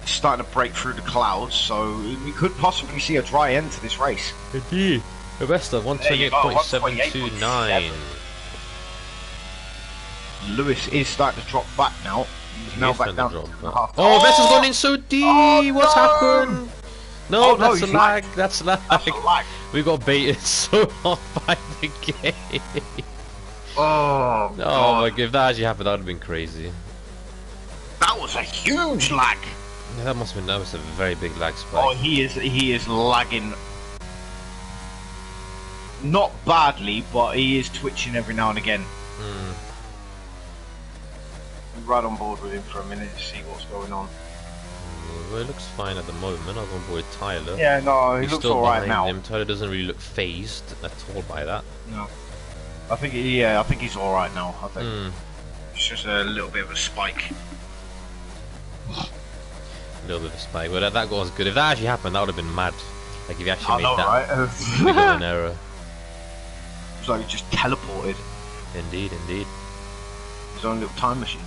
It's starting to break through the clouds, so we could possibly see a dry end to this race. Indeed. Vesta 128.729. Lewis is starting to drop back now. He's now back down to 2.5. Oh, Vesta's gone in so deep. Oh, what's happened? No, that's a lag. lagged. That's a lag. We got baited so hard by the game. Oh, God. Oh my god! If that actually happened, that would have been crazy. That was a huge lag. Yeah, that was a very big lag spike. Oh, he is lagging. Not badly, but he is twitching every now and again. We're right on board with him for a minute to see what's going on. Well, it looks fine at the moment. I was on board with Tyler. Yeah, no, he He's looks still alright behind now. him. Tyler doesn't really look phased at all by that. No. I think he's alright now. I think it's just a little bit of a spike. A little bit of a spike. Well, that was good. If that actually happened, that would have been mad. Like if he actually made that right? big of an error. It's like he just teleported. Indeed, indeed. His own little time machine.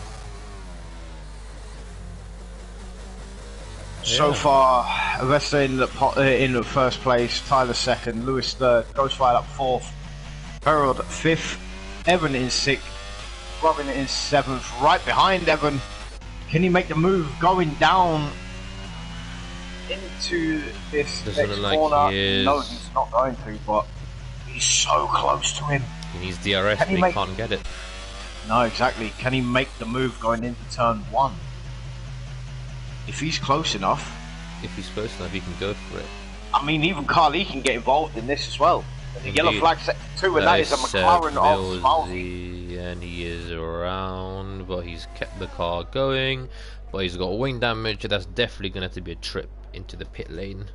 So far, Vesta in the first place, Tyler second, Lewis third, Ghostfire up fourth, Harold fifth, Evan in sixth, Robin in seventh, right behind Evan. Can he make the move going down into this next corner? No, he's not going to, but he's so close to him. He needs DRS, but he can't get it. No, exactly. Can he make the move going into turn one? If he's close enough. If he's close enough, he can go for it. I mean, even Carly can get involved in this as well. The yellow flag sector 2, and that is a McLaren of Smilesy. And he is around, but he's kept the car going. But he's got wing damage. That's definitely going to have to be a trip into the pit lane.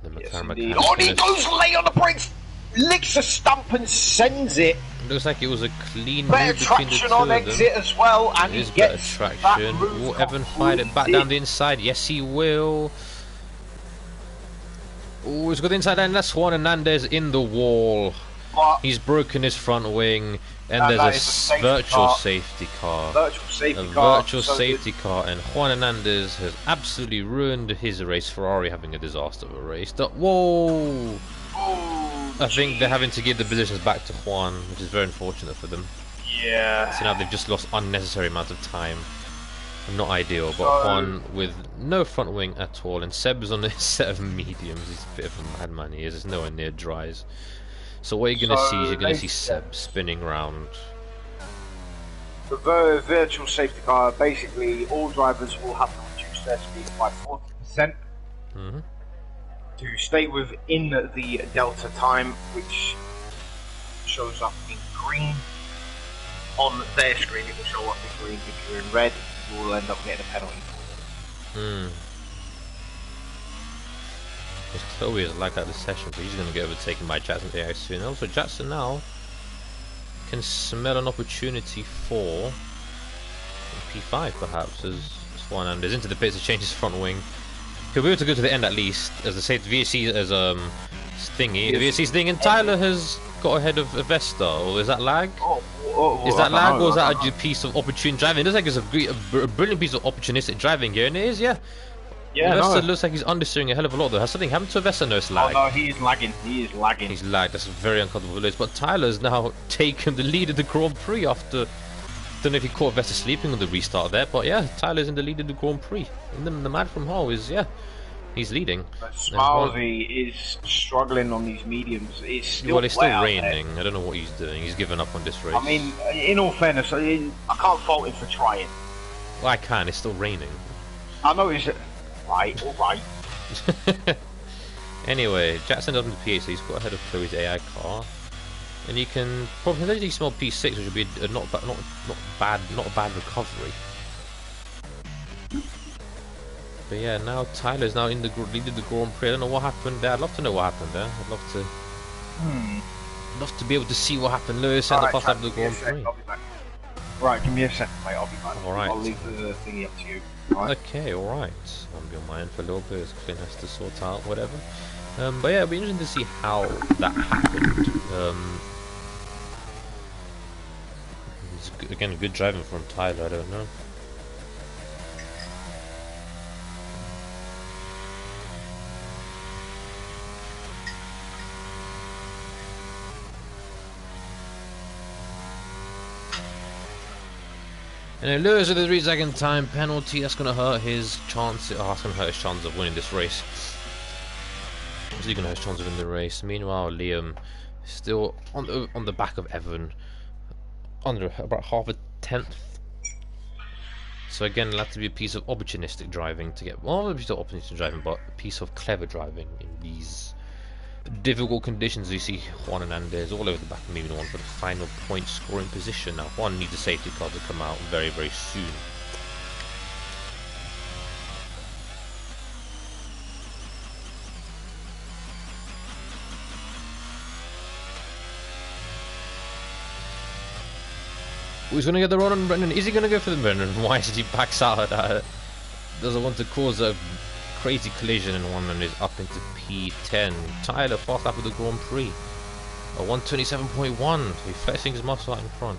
The McLaren oh, and he goes late on the brakes, licks a stump and sends it. Looks like it was a clean better move between the two on of them. exit as well, and it is he gets better traction. Will Evan fight it back down the inside? Yes, he will. Oh, he's got the inside line. That's Juan Hernandez in the wall. But He's broken his front wing, and that there's is a safety virtual car. safety car. Virtual safety A car. virtual so safety car, and Juan Hernandez has absolutely ruined his race. Ferrari having a disaster of a race. Whoa! Oh, I think they're having to give the positions back to Juan, which is very unfortunate for them. yeah. So now they've just lost unnecessary amounts of time. Not ideal, but So- Juan with no front wing at all, and Seb's on a set of mediums. He's a bit of a madman, he is. It's nowhere near dries. So what you're going to see is you're going to see Seb spinning round. The virtual safety car, basically all drivers will have to reduce their speed by 40% to stay within the delta time, which shows up in green. On their screen it will show up in green. If you're in red, you will end up getting a penalty for it. Chloe is lagged out of the session, but he's going to get overtaken by Jackson AI soon. Also, Jackson now can smell an opportunity for P5 perhaps, as Juan Hernandez into the pits to change his front wing. He'll be able to go to the end at least, as the VSC as thingy. The VSC's thing, and Tyler has got ahead of Vesta, or is that lag? Is that lag, or is that a piece of opportune driving? It looks like it's a brilliant piece of opportunistic driving here, and it is, yeah. Yeah, Vesta looks like he's understeering a hell of a lot though. Has something happened to Vesta? No, it's lag. Oh no, he is lagging. He is lagging. He's lagged. That's a very uncomfortable list. But Tyler's now taken the lead of the Grand Prix after. Don't know if he caught Vesta sleeping on the restart there, but yeah, Tyler's in the lead of the Grand Prix. And the man from Hull is, yeah, he's leading. Smilesy is struggling on these mediums. It's still well, it's still wet raining. I don't know what he's doing. He's given up on this race. I mean, in all fairness, I can't fault him for trying. Well, I can. It's still raining. I know it's right. All right. Anyway, Jackson doesn't the P8, so he's got ahead of Chloe's AI car, and you can probably smell P6, which would be a not a bad recovery. But yeah, now Tyler's now in the lead of the Grand Prix. I don't know what happened there. I'd love to know what happened there. I'd love to be able to see what happened. Lewis and the first lap of the Grand Prix. Right, give me a second, mate. I'll be back. Alright. I'll leave the thingy up to you. Right. Okay, alright. I'll be on my end for a little bit as Clint has to sort out whatever. But yeah, it'll be interesting to see how that happened. It's, again, good driving from Tyler, I don't know. And then Lewis with a 3-second time penalty. That's going to hurt his chances. Oh, that's going to hurt his chances of winning this race. Is he going to have his chance of winning the race? Meanwhile, Liam still on the back of Evan, under about half a tenth. So again, it'll have to be a piece of opportunistic driving to get. Well, not a piece of opportunistic driving, but a piece of clever driving in these difficult conditions. You see Juan Hernandez all over the back of moving on for the final point scoring position. Now Juan needs a safety car to come out very, very soon. Who's going to get the run on Brendan? Is he going to go for the Brendan? Why did he backs out at that? Doesn't want to cause a crazy collision, and one is up into P10. Tyler, fast lap of the Grand Prix. A 127.1. He's flexing his muscle out in front.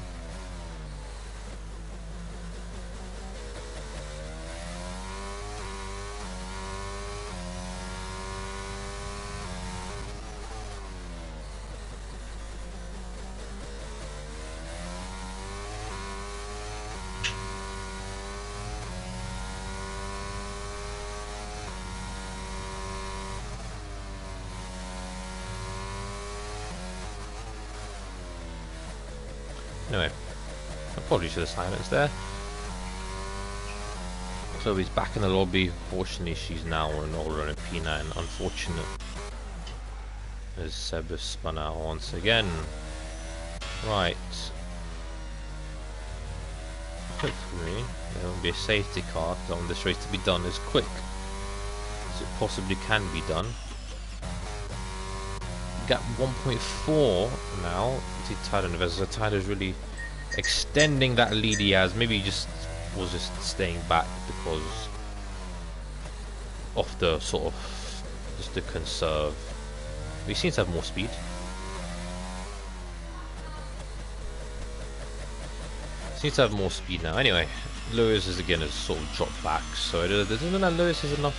Anyway, I probably should have silenced there. Chloe's back in the lobby. Fortunately, she's now on a P9. Unfortunate, as Seb has spun out once again. Right. Hopefully, there won't be a safety car. I want this race to be done as quick as it possibly can be done. Gap 1.4 now. See Tyler and Vesta. Tyler's really extending that lead he has. Maybe he just was just staying back because of the sort of just to conserve. He seems to have more speed. Seems to have more speed now. Anyway, Lewis is again has sort of dropped back, so it doesn't look like Lewis has enough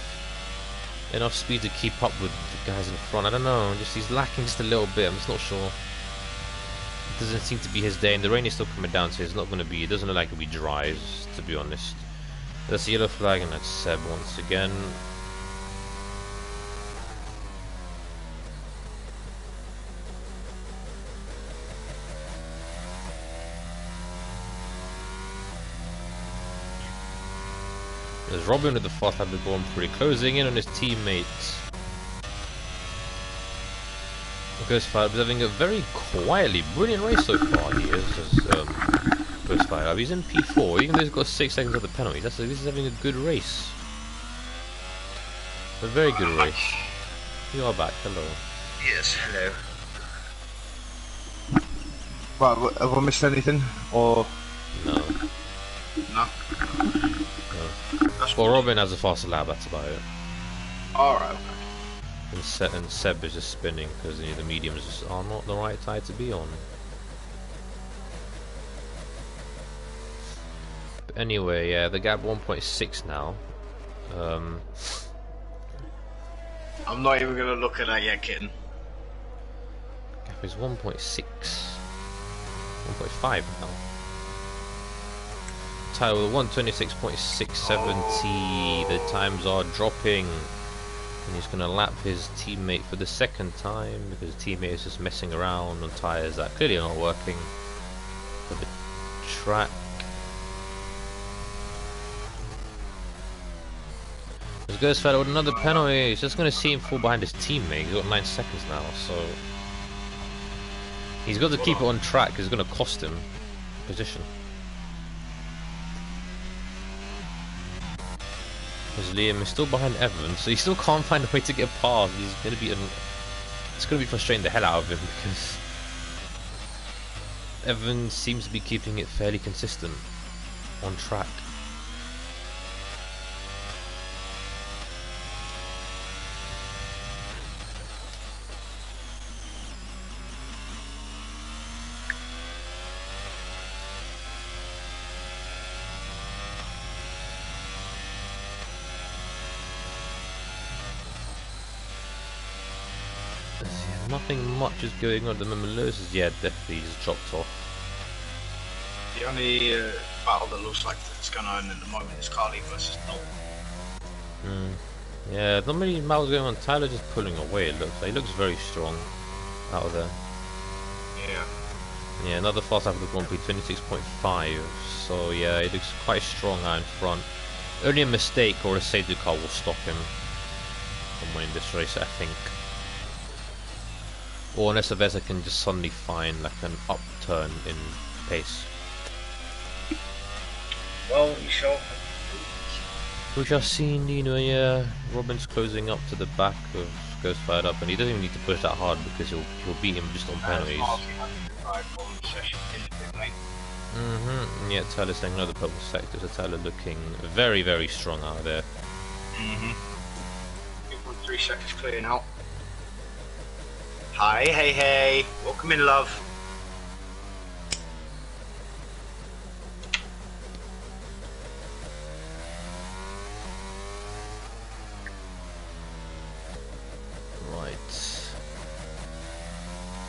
speed to keep up with the guys in front. I don't know, just he's lacking just a little bit. I'm just not sure. It doesn't seem to be his day, and the rain is still coming down, so it's not going to be. It doesn't look like it'll be dry, to be honest. That's the yellow flag, and that's Seb once again. There's Robin with the fast lap going pretty, closing in on his teammates. Ghostfire is having a very quietly brilliant race so far. He is Ghostfire. He's in P4, even though he's got 6 seconds of the penalties. This is having a good race. A very good race. You are back. Hello. Yes, hello. Right, have I missed anything? Or no? No. Well, Robin has a faster lap. That's about it. Alright. And Seb is just spinning because the mediums just are not the right side to be on. But anyway, yeah, the gap 1.6 now. I'm not even gonna look at that yet, kitten. Gap is 1.6, 1.5 now. Title 126.670. The times are dropping. And he's going to lap his teammate for the second time because his teammate is just messing around on tyres that clearly are not working for the track. There's Ghostfire with another penalty. He's just going to see him fall behind his teammate. He's got 9 seconds now, so he's got to keep it on track because it's going to cost him position. Because Liam is still behind Evan, so he still can't find a way to get past. He's going to be it's going to be frustrating the hell out of him because Evan seems to be keeping it fairly consistent on track. Nothing much is going on at the moment. Lewis is, yeah, definitely just dropped off. The only battle that looks like that's going on at the moment is Carly versus Dalton. Yeah, not many battles going on. Tyler just pulling away, it looks like. He looks very strong out of there. Yeah. Yeah, another fast lap of the Grand Prix, 26.5. So yeah, he looks quite strong out in front. Only a mistake or a safety car will stop him from winning this race, I think. Or unless Avesa can just suddenly find like an upturn in pace. Well, we shall. We shall see, yeah. Robin's closing up to the back of Ghostfire up, and he doesn't even need to push that hard because he'll beat him just on penalties. Yeah, Tyler's saying another purple sector, so Tyler looking very, very strong out there. 3 seconds clear now. Hi, hey, welcome in, love. Right.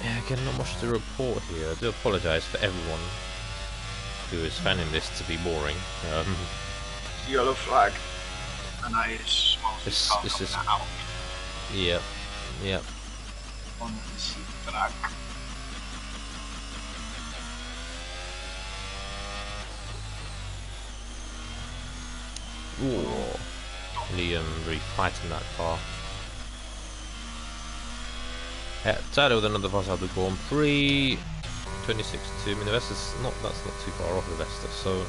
Yeah, again, not much to report here. I do apologise for everyone who is finding this to be boring. Yellow flag, and that is this is out. Yep. On the flag. Ooh. Liam really fighting that car. Yeah, Tyler with another pass out the Grand Prix. 26-2. I mean, that's not too far off the Vesta, so.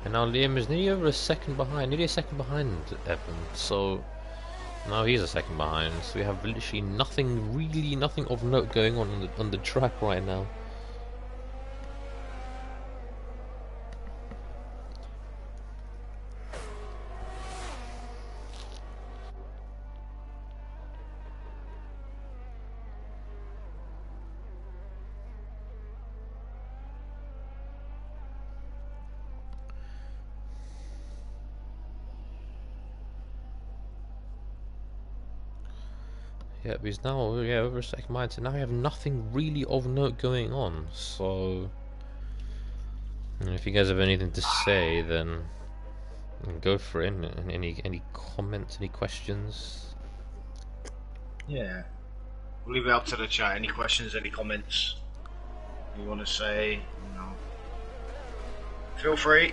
And now Liam is nearly over a second behind, nearly a second behind Evan, so Now he's a second behind, so we have literally nothing, really nothing of note going on the track right now. Yeah, but he's now over a second behind, so now we have nothing really of note going on. So, if you guys have anything to say, then go for it. Any comments, any questions? Yeah. We'll leave it up to the chat. Any questions, any comments you want to say? You know, feel free.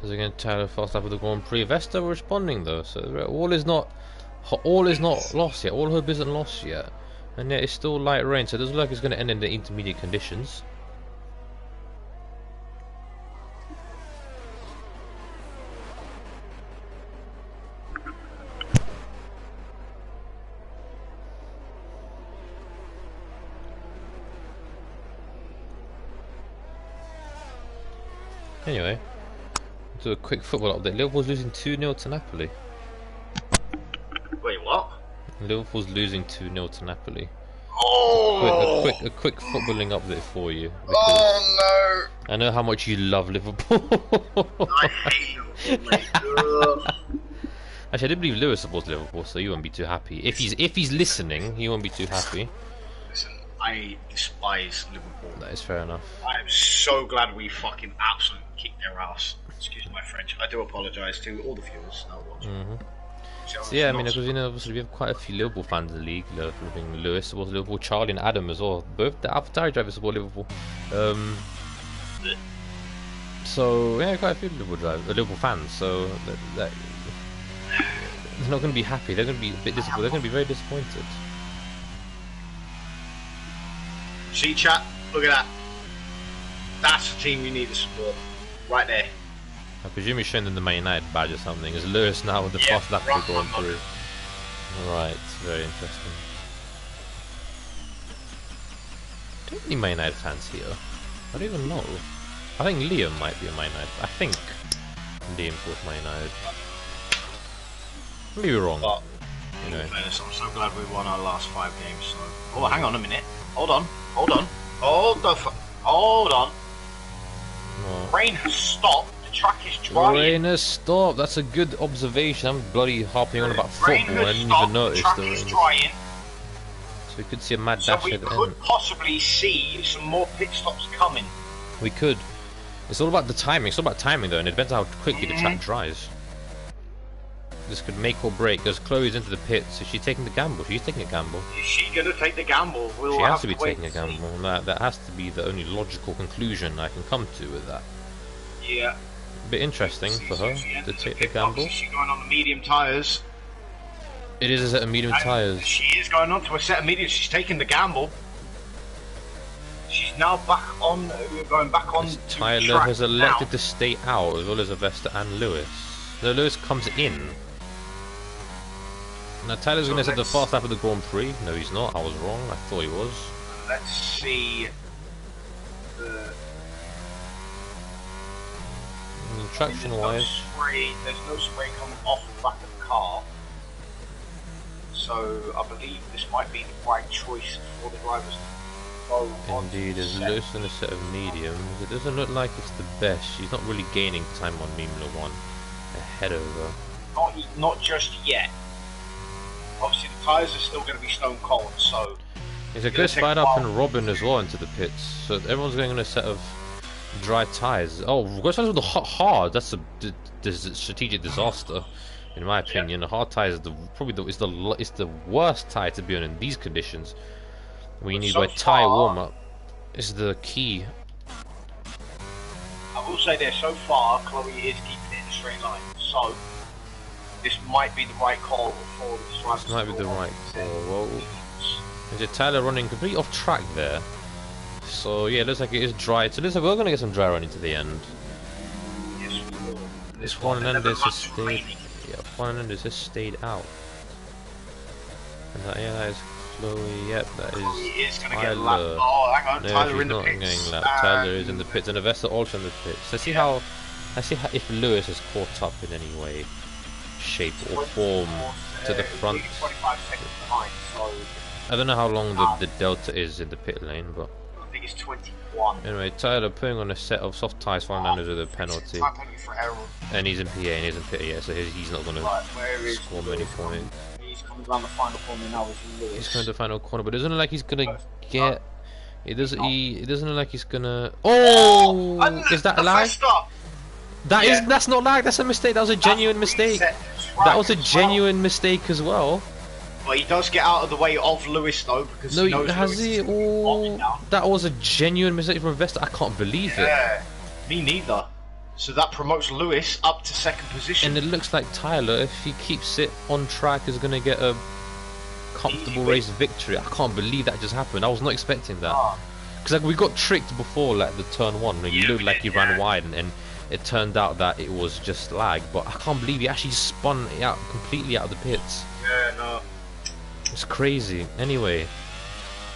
Is it going to tell fast after the Grand Prix? Vesta were responding though, so all is not lost yet. All hope isn't lost yet, and yet it's still light rain, so it doesn't look like it's going to end in the intermediate conditions. Anyway, do a quick football update. Liverpool's losing 2-0 to Napoli. Wait, what? Liverpool's losing 2-0 to Napoli. Oh! A quick footballing update for you. Oh no! I know how much you love Liverpool. I hate Liverpool, mate. Actually, I did believe Lewis supports Liverpool, so you won't be too happy. If he's listening, he won't be too happy. Listen, I despise Liverpool. That is fair enough. I am so glad we fucking absolutely kicked their ass. Excuse my French. I do apologise to all the viewers that are watching. So yeah, I mean, because obviously we have quite a few Liverpool fans in the league. Lewis supports Liverpool, Charlie and Adam as well. Both the AlphaTauri drivers support Liverpool. So yeah, quite a few Liverpool fans. So they're not going to be happy. They're going to be a bit disappointed. They're going to be very disappointed. See, chat. Look at that. That's the team you need to support. Right there. I presume he's showing them the Man United badge or something. Is Lewis now with the fast lap of the Grand Prix? Right, very interesting. Do you have any Man United fans here? I don't even know. I think Liam might be a Man United. I think Liam was Man United. Maybe we're wrong. But, anyway. I'm so glad we won our last 5 games. So. Oh, hang on a minute. Hold on. Hold on. Hold on. Oh. Rain has stopped. The track is drying. Rain has stopped. That's a good observation. I'm bloody harping on about football. I didn't even notice the rain. The track is drying. So we could see a mad dash at the end. So we could possibly see some more pit stops coming. We could. It's all about the timing. It's all about timing though, and it depends how quickly the track dries. This could make or break. Because Chloe's into the pits, so she's taking the gamble. She's taking a gamble. Is she going to take the gamble? She has to be taking a gamble. That has to be the only logical conclusion I can come to with that. Yeah. A bit interesting for her to take the gamble. She's going on the medium tyres. It is a set of medium tyres. She is going on to a set of medium. She's taking the gamble. She's now back on. Going back on. Tyler has elected to stay out, as well as Vesta and Lewis. No, Lewis comes in. Now Tyler's going to set the fast lap of the Grand Prix. No, he's not. I was wrong. I thought he was. Let's see. Traction-wise, there's no spray coming off the back of the car. So I believe this might be the right choice for the drivers to go on. Indeed, there's Lewis in a set of mediums. It doesn't look like it's the best. She's not really gaining time on Mimla 1 ahead of her. Not just yet. Obviously the tyres are still going to be stone cold, so... There's a good Spider up and Robin as well into the pits, so everyone's going on a set of dry tyres. Oh, Ghost Tyres with the hard, that's a strategic disaster, in my opinion. The hard tyres is the worst tyre to be on in these conditions. When you need tyre warm-up is the key. I will say this, so far Chloe is keeping it in a straight line, so this might be the right call for the drivers. This might be the right call. Well, there's a Tyler running completely off track there. So yeah, it looks like it is dry. So looks like we're going to get some dry running to the end. Yes, we will. this Juan one. Hernandez has stayed. Yeah, Juan Hernandez has stayed out. And yeah, that is Chloe. Yep, that is He is going to get Tyler. lapped. Oh, hang on, No, Tyler she's in the not pits. getting lapped. Tyler is in the pits, and Avesta also in the pits. So I see how if Lewis is caught up in any way, shape or form to the front. 25 seconds behind, so I don't know how long the delta is in the pit lane, but I think it's 21. anyway, Tyler putting on a set of soft tyres for Hernandez with a penalty, Time penalty for Harold. and he's in PA and he's in pit, yeah, so he's not going to score many points. He's coming around the final corner now with Lewis. He's coming to the final corner, but it doesn't look like he's gonna get. It doesn't look like he's gonna. Oh, is that a lag? That's not lag. That's a mistake. That was a genuine mistake. That was a genuine mistake as well. But he does get out of the way of Lewis though, because he knows has he? Oh, that was a genuine mistake from Vesta. I can't believe it. Yeah, me neither. So that promotes Lewis up to second position. And it looks like Tyler, if he keeps it on track, is going to get a comfortable race victory. I can't believe that just happened. I was not expecting that. Because like, we got tricked before, like the turn one, when you looked like he ran wide, and it turned out that it was just lag. But I can't believe he actually spun it out completely out of the pits. Yeah, no. It's crazy. Anyway.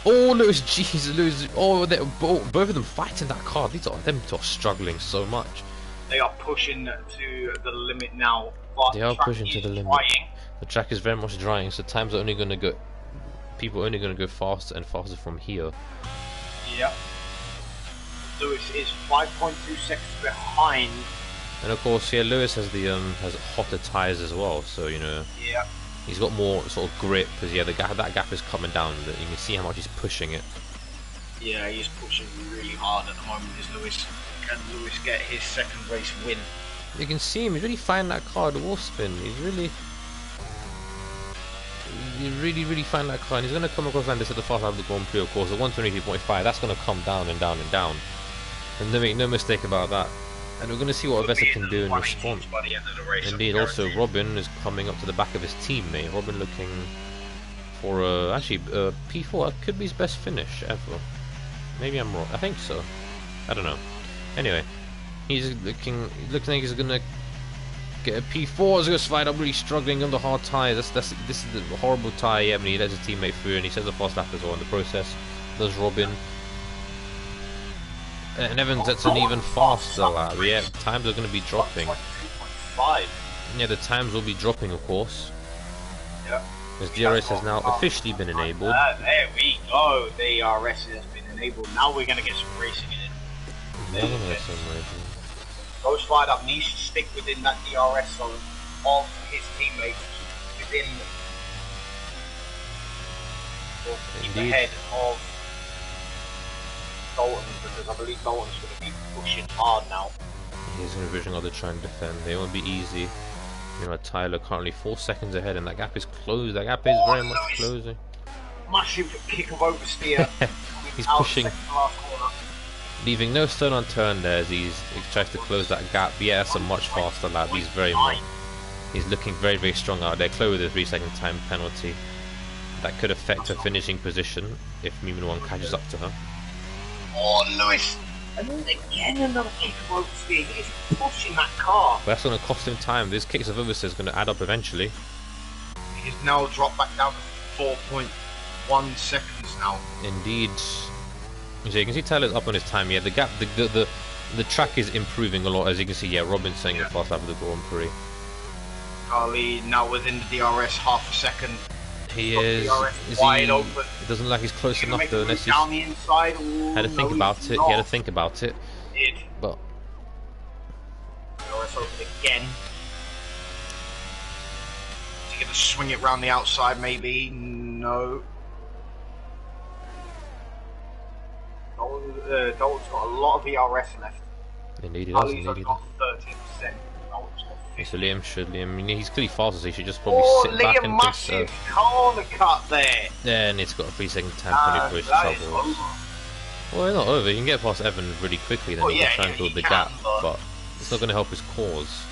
Oh, Lewis, jeez, Lewis. Oh, both of them fighting that car. Them two are struggling so much. They are pushing to the limit now. They are pushing to the limit. The track is very much drying, so times are only going to go. People are only going to go faster and faster from here. Yep. Lewis is 5.2 seconds behind. And of course, yeah, Lewis has the has hotter tires as well, so you know. Yeah. He's got more sort of grip because yeah, that gap is coming down. You can see how much he's pushing it. Yeah, he's pushing really hard at the moment. Is Lewis? Can Lewis get his second race win? You can see him. He's really finding that car, the wall spin. He's really finding that car, and he's going to come across like this at the fast lap of the Grand Prix, of course. At 123.5, that's going to come down and down and down. And make no mistake about that. And we're going to see what Avesta can do in response. Indeed, also Robin is coming up to the back of his teammate. Robin looking for actually P4. That could be his best finish ever. Maybe I'm wrong. I think so. I don't know. Anyway, he's looking like he's going to get a P4. He's going to slide up, really struggling on the hard tyres. This is the horrible tyre. Yeah, but he lets his teammate through, and he says the fast lap as well in the process. Does Robin. And Evans gets an even faster lap. Yeah, times are going to be dropping. Yeah, the times will be dropping, of course. Yep. As DRS has now officially been enabled. There we go. The DRS has been enabled. Now we're going to get some racing in it. Those fired up needs to stick within that DRS zone of his teammates. Within. Keep ahead of Dalton, because I believe Dalton's going to be pushing hard now. He's going to be pushing hard to try and defend. They won't be easy. You know, Tyler currently 4 seconds ahead, and that gap is closed. That gap is very much closing. Massive kick of oversteer. He's pushing, leaving no stone unturned there as he tries to close that gap. Yeah, that's a much faster lap. He's looking very, very strong out there. Chloe with a 3-second time penalty. That could affect her finishing position if Miman 1 catches up to her. Oh, Lewis! And then again another kick of oversteer. He's pushing that car. But that's going to cost him time. This kicks of oversteer is going to add up eventually. He's now dropped back down to 4.1 seconds now. Indeed. So you can see Tyler's up on his time. Yeah, the gap, the track is improving a lot, as you can see. Yeah, Robin's saying the fast lap of the Grand Prix. Charlie now within the DRS half a second. He is. Wide open. It doesn't look like he's close enough though, unless he's down the inside. Ooh, had to think about it. He had to think about it. But DRS open again. Is he going to swing it round the outside? Maybe. No. Dalton's got a lot of ERS left. Indeed, he does. Indeed, got 13%. So Liam I mean, he's clearly faster, so he should just probably sit back and massive corner cut there. Yeah, and it's got a 3-second time for his troubles. Well, it's not over. You can get past Evan really quickly, then you can try and build the gap, but it's not going to help his cause.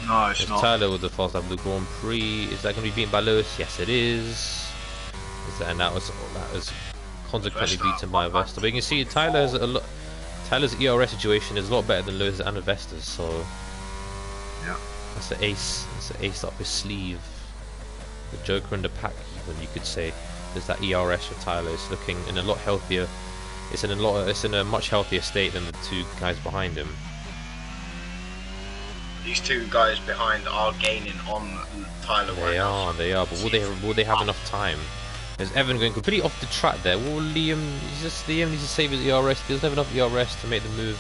No, it's not. Tyler with the fast lap of the Grand Prix. Is that going to be beaten by Lewis? Yes, it is. And that was consequently beaten by Avesta. But you can see Tyler's ERS situation is a lot better than Lewis and Avesta's, so. Yeah. That's an ace. That's an ace up his sleeve. The Joker in the pack, even you could say. There's that ERS for Tyler. It's looking in a lot healthier. It's in a much healthier state than the two guys behind him. These two guys behind are gaining on Tyler right now. They are. But will they have enough time? There's Evan going completely off the track there. Will Liam? Liam needs to save his ERS. He doesn't have enough ERS to make the move.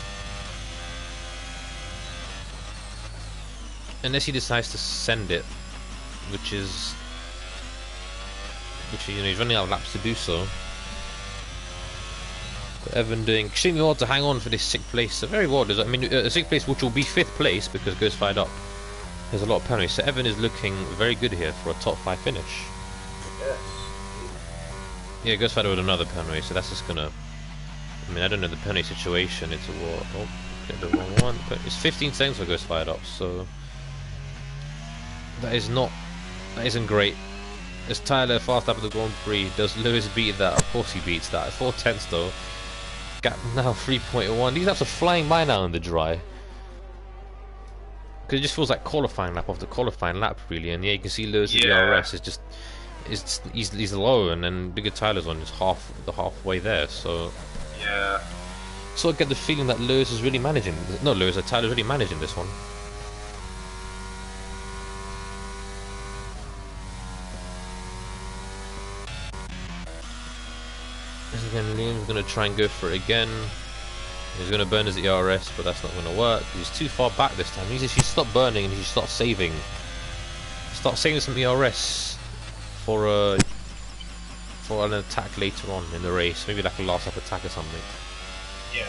Unless he decides to send it, which is, he's running out of laps to do so. But Evan doing extremely well to hang on for this 6th place. So very well. I mean, 6th place, which will be 5th place because Ghost fired up. There's a lot of penalties. So Evan is looking very good here for a top 5 finish. Yes. Yeah, Ghost fired with another penalty. So that's just gonna. I mean, I don't know the penalty situation. It's a what? Oh, get the wrong one. But it's 15 seconds for Ghost fired up. So. That isn't great. As Tyler fast up at the Grand Prix, does Lewis beat that? Of course he beats that. 4/10 though. Gap now 3.1. These laps are flying by now in the dry. Because it just feels like qualifying lap after qualifying lap really. And yeah, you can see Lewis at the RS is just, he's low, and then Bigger Tyler's on is halfway there. So yeah. So I get the feeling that Lewis is really managing. Not Lewis, that Tyler's really managing this one. Again, Liam's going to try and go for it again. He's going to burn his ERS, but that's not going to work. He's too far back this time. He needs to stop burning and he should start saving. Start saving some ERS for an attack later on in the race. Maybe like a last lap attack or something. Yeah.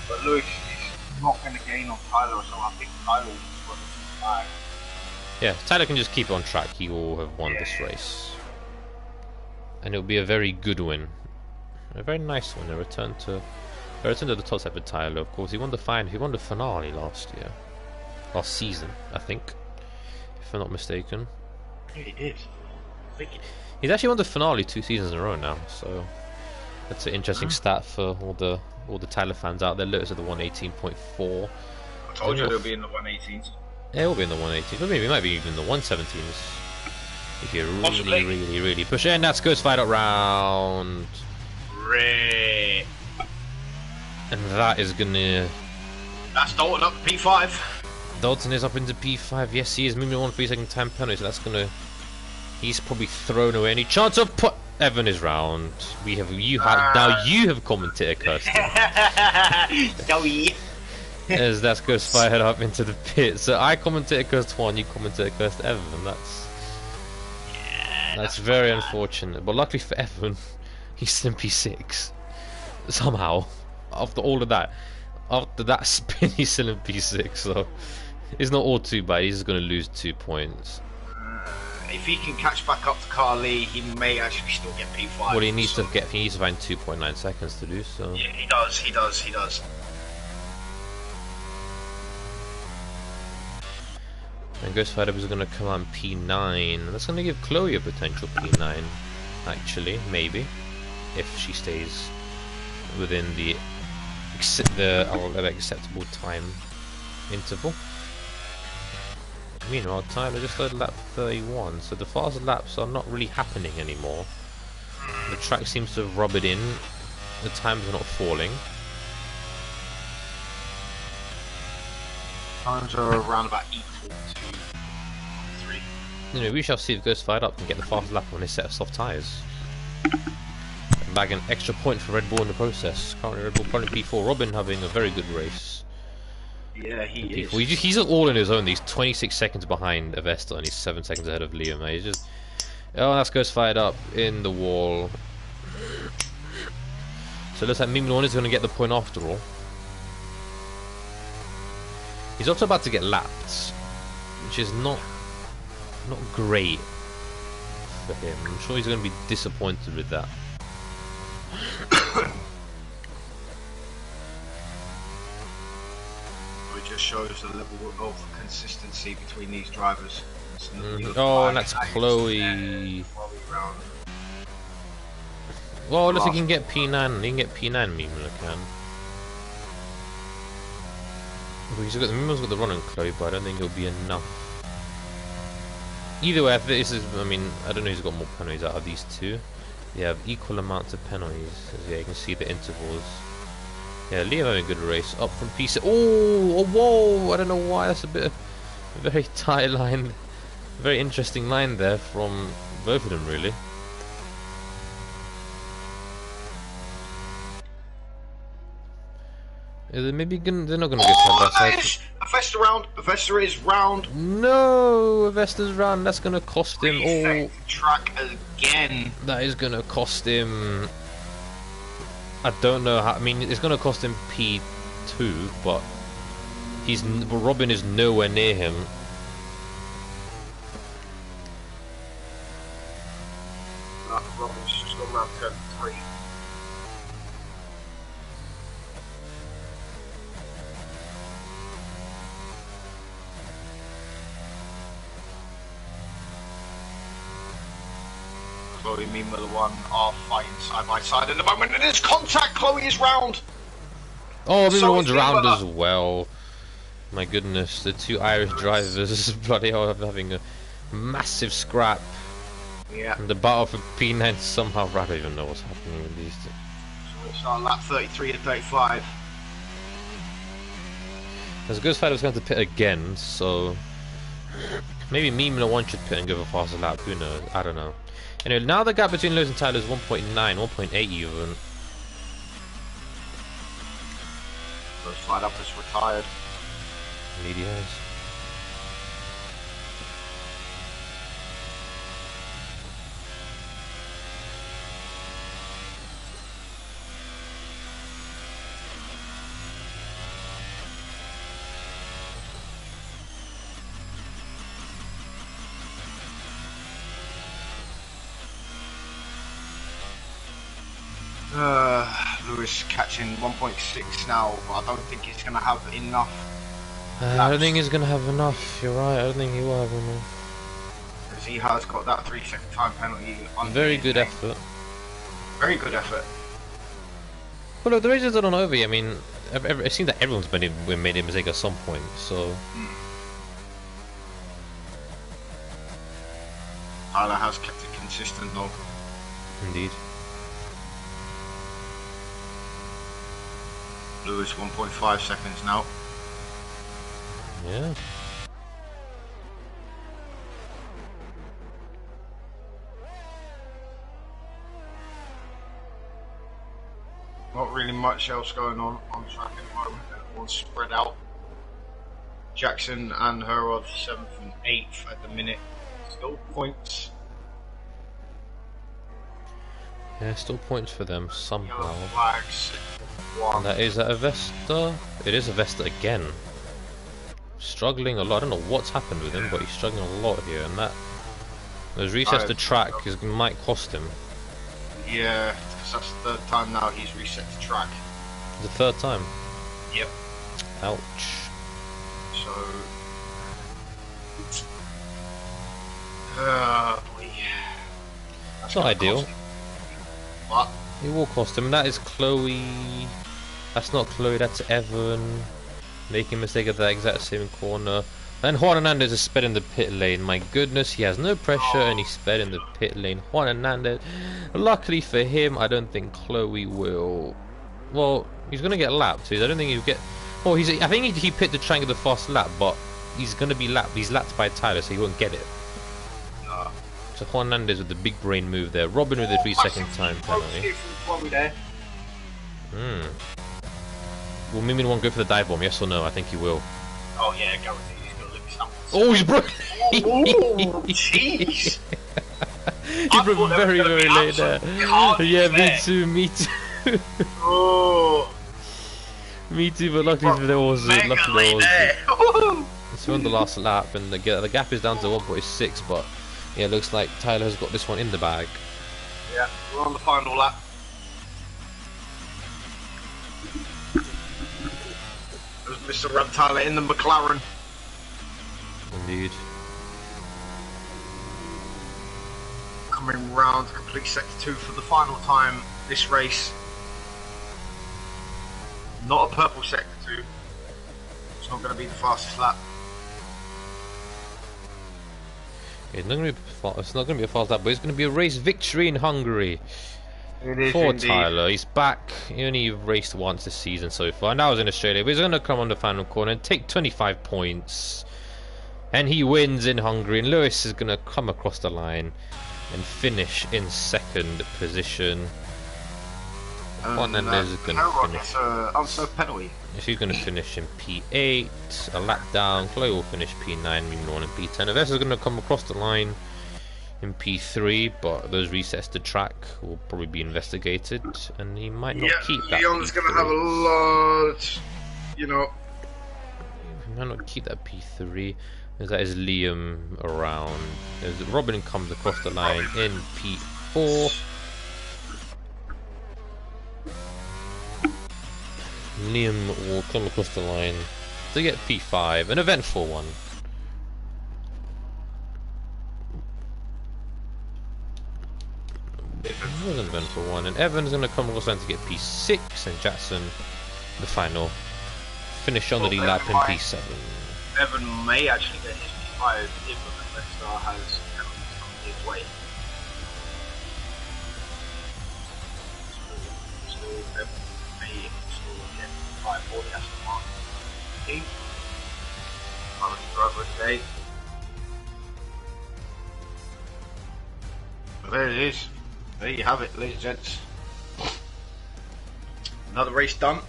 But Lewis is not going to gain on Tyler, so I think Tyler will just run the flag. Yeah, Tyler can just keep it on track. He will have won this race. And it'll be a very good win, a very nice one. A return to the top set for Tyler. Of course, he won the finale last season, I think, if I'm not mistaken. Yeah, he did. I think he did. He's actually won the finale 2 seasons in a row now, so that's an interesting stat for all the Tyler fans out there. Lewis at the 118.4. I told you they'll be in the 118s. Yeah, it'll be in the 118s, but maybe it might be even the 117s. If you really push it, and that's Ghost fired up round. Rip. And that is gonna. That's Dalton up to P5. Dalton is up into P5. Yes, he is moving on 3 second time penalty, so that's gonna. He's probably thrown away any chance of put. Evan is round. Now you have commentator cursed. Sorry. As that's Ghost fired up into the pit. So I commentator cursed one, you commentator cursed Evan. That's very unfortunate, but luckily for Evan, he's still in P6. Somehow, after all of that, after that spin, he's still in P6. So it's not all too bad. He's just going to lose 2 points. If he can catch back up to Carly, he may actually still get P5. Well, he needs to find 2.9 seconds to do so. Yeah, he does. And Ghost Fighter is going to come on P9. That's going to give Chloe a potential P9, actually, maybe, if she stays within the acceptable time interval. Meanwhile, Tyler just started lap 31, so the faster laps are not really happening anymore. The track seems to rub it in. The times are not falling. Times are around about equal to 3. Anyway, we shall see if Ghost fired up and get the fastest lap on his set of soft tyres. And bag an extra point for Red Bull in the process. Currently Red Bull currently P4. Robin having a very good race. Yeah, he is. He's all in his own. He's 26 seconds behind Avesta and he's 7 seconds ahead of Liam. He's just... Oh, that's Ghost fired up in the wall. So it looks like Mimilon is going to get the point after all. He's also about to get lapped, which is not great for him. I'm sure he's going to be disappointed with that. It just shows the level of consistency between these drivers. Oh, and that's Chloe. Well, if he can get P9, he can get P9, Mimilon can. Well, Mima's got the run on Chloe, but I don't think it'll be enough. Either way, I think this is. I mean, I don't know who's got more penalties out of these two. They have equal amounts of penalties. Yeah, you can see the intervals. Yeah, Liam having a good race. Up from P6. Oh, whoa! I don't know why. That's a bit of a very tight line. Very interesting line there from both of them, really. Is it maybe they're not going to get side by side? Avesta round. Avesta is round. No, Avesta's round. That's going to cost him. Oh, track again. That is going to cost him. I don't know how. I mean, it's going to cost him P2, but Robin is nowhere near him. Robin's just gone round turn 3. Chloe, Mima, the one are fighting side by side at the moment, and there's contact. Chloe is round. Oh, Mima one's round as well. My goodness, the two Irish drivers, bloody hell, having a massive scrap. Yeah. And the battle for P9 somehow, I don't even know what's happening with these two. So it's on lap 33 to 35. As good as Fido's going to pit again, so maybe Mima one should pit and give a faster lap. Who knows? I don't know. Anyway, now the gap between Lewis and Tyler is 1.9, 1.8 even. First slide up is retired. Indeed he has. Lewis catching 1.6 now, but I don't think he's going to have enough. I don't think he's going to have enough, you're right, I don't think he will have enough. Because he has got that 3-second time penalty on very good effort. Very good effort. Well look, the races are not over yet. I mean, it seems that everyone's made a mistake at some point, so... Tyler has kept it consistent though. Indeed. Lewis 1.5 seconds now. Yeah. Not really much else going on track at the moment. Everyone's spread out. Jackson and her are 7th and 8th at the minute. Still points. Yeah, still points for them somehow. Yellow flags. And that is at Avesta. It is Avesta again. Struggling a lot. I don't know what's happened with him, but he's struggling a lot here. And that those resets to track might cost him. Yeah, because that's the third time now he's reset the track. The third time? Yep. Ouch. So... boy. That's not ideal. But it will cost him. That is Chloe. That's not Chloe, that's Evan. Making a mistake at that exact same corner. And Juan Hernandez is sped in the pit lane. My goodness, he has no pressure and he's sped in the pit lane. Juan Hernandez. Luckily for him, I don't think Chloe will. Well, he's going to get lapped, so I don't think he'll get. Well, I think he pit the triangle the fast lap, but he's going to be lapped. He's lapped by Tyler, so he won't get it. So Juan Hernandez with the big brain move there. Robin with the 3-second time penalty. Will Mimin one go for the dive bomb? Yes or no? I think he will. Oh yeah, guaranteed. He's gonna lick something. Oh, he's broke. Oh, jeez. He broke very, very late there. Yeah, me too. Me too. Oh. Me too, but luckily there was. Luckily there was. It's on the last lap, and the gap is down to 1.6, but yeah, it looks like Tyler has got this one in the bag. Yeah, we're on the final lap. There's Mr. Ram Tyler in the McLaren. Indeed. Coming round to complete sector 2 for the final time this race. Not a purple sector 2. It's not going to be the fastest lap. It's not going to be a fast lap, but it's going to be a race victory in Hungary. It is For indeed. Tyler, he's back. He only raced once this season so far, and that was in Australia. But he's going to come on the final corner and take 25 points, and he wins in Hungary. And Lewis is going to come across the line and finish in second position. And then there's going to finish. Unserved penalty. She's going to finish in P8, a lap down. Chloe will finish P9, Mimon in P10. Avessa is going to come across the line in P3, but those resets to track will probably be investigated, and he might not keep that. Leon's going to have a lot, you know. He might not keep that P3. That is Liam around. As Robin comes across the line in P4. Liam will come across the line to get P5, an eventful one. It was an eventful one, and Evan's going to come across the line to get P6, and Jackson, the final finish on the lead lap in P7. Evan may actually get his P5 if the Star has penalties on his way. So Evan may still get P5 for the Aston Martin team. Quality driver today. But there it is. There you have it, ladies and gents. Another race done.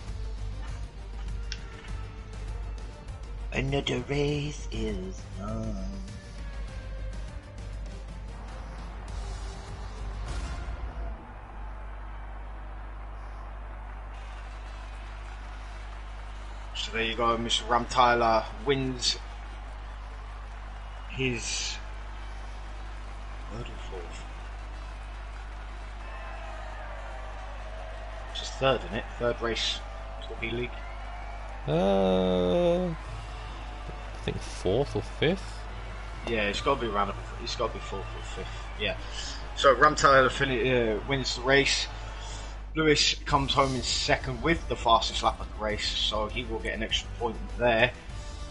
Another race is done. So there you go, Mr. Ram Tyler wins his third or fourth. Just third, isn't it? Third race, Torpedo League. I think fourth or fifth. Yeah, it's got to be around. It's got to be fourth or fifth. Yeah. So Ram Tyler wins the race. Lewis comes home in second with the fastest lap of the race, so he will get an extra point there.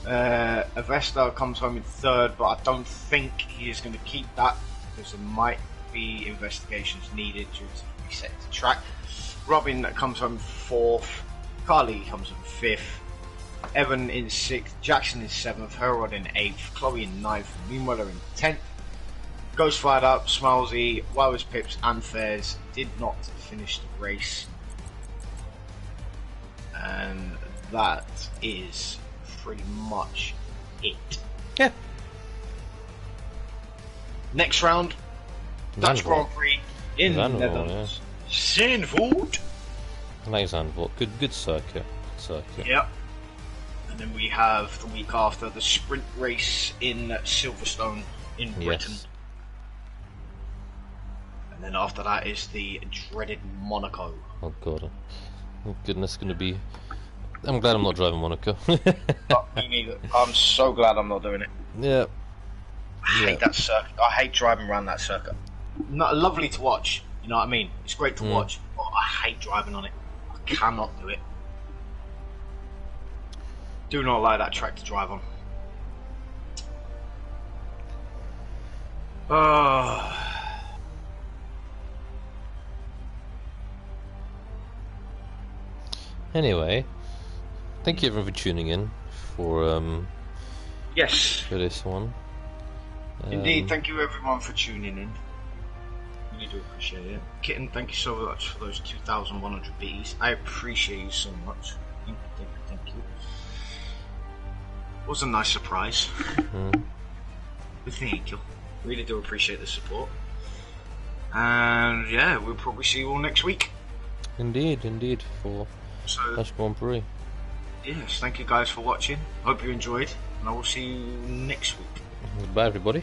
Avesta comes home in third, but I don't think he is going to keep that because there might be investigations needed due to the reset to track. Robin comes home fourth. Carly comes home fifth. Evan in sixth. Jackson in seventh. Herod in eighth. Chloe in ninth. Meanwhile in 10th. Ghost Fired Up, Smilesy, Wowers, Pips, and Fairs did not finish the race. And that is pretty much it. Yeah. Next round, Dutch Grand Prix in the Netherlands. Zandvoort. I like Zandvoort. Good circuit. Yep. And then we have the week after the sprint race in Silverstone in Britain. Yes. And then after that is the dreaded Monaco. Oh god. Oh goodness, gonna be... I'm glad I'm not driving Monaco. Oh, me neither. I'm so glad I'm not doing it. Yeah. I hate that circuit. I hate driving around that circuit. Not lovely to watch, you know what I mean? It's great to watch, but I hate driving on it. I cannot do it. Do not like that track to drive on. Anyway, thank you everyone for tuning in for yes, for this one. Indeed, thank you everyone for tuning in. Really do appreciate it. Kitten, thank you so much for those 2,100 Bs. I appreciate you so much. Thank you. It was a nice surprise. Thank you. Really do appreciate the support. And yeah, we'll probably see you all next week. Indeed, for Dutch Grand Prix. Yes, thank you guys for watching. Hope you enjoyed, and I will see you next week. Bye everybody.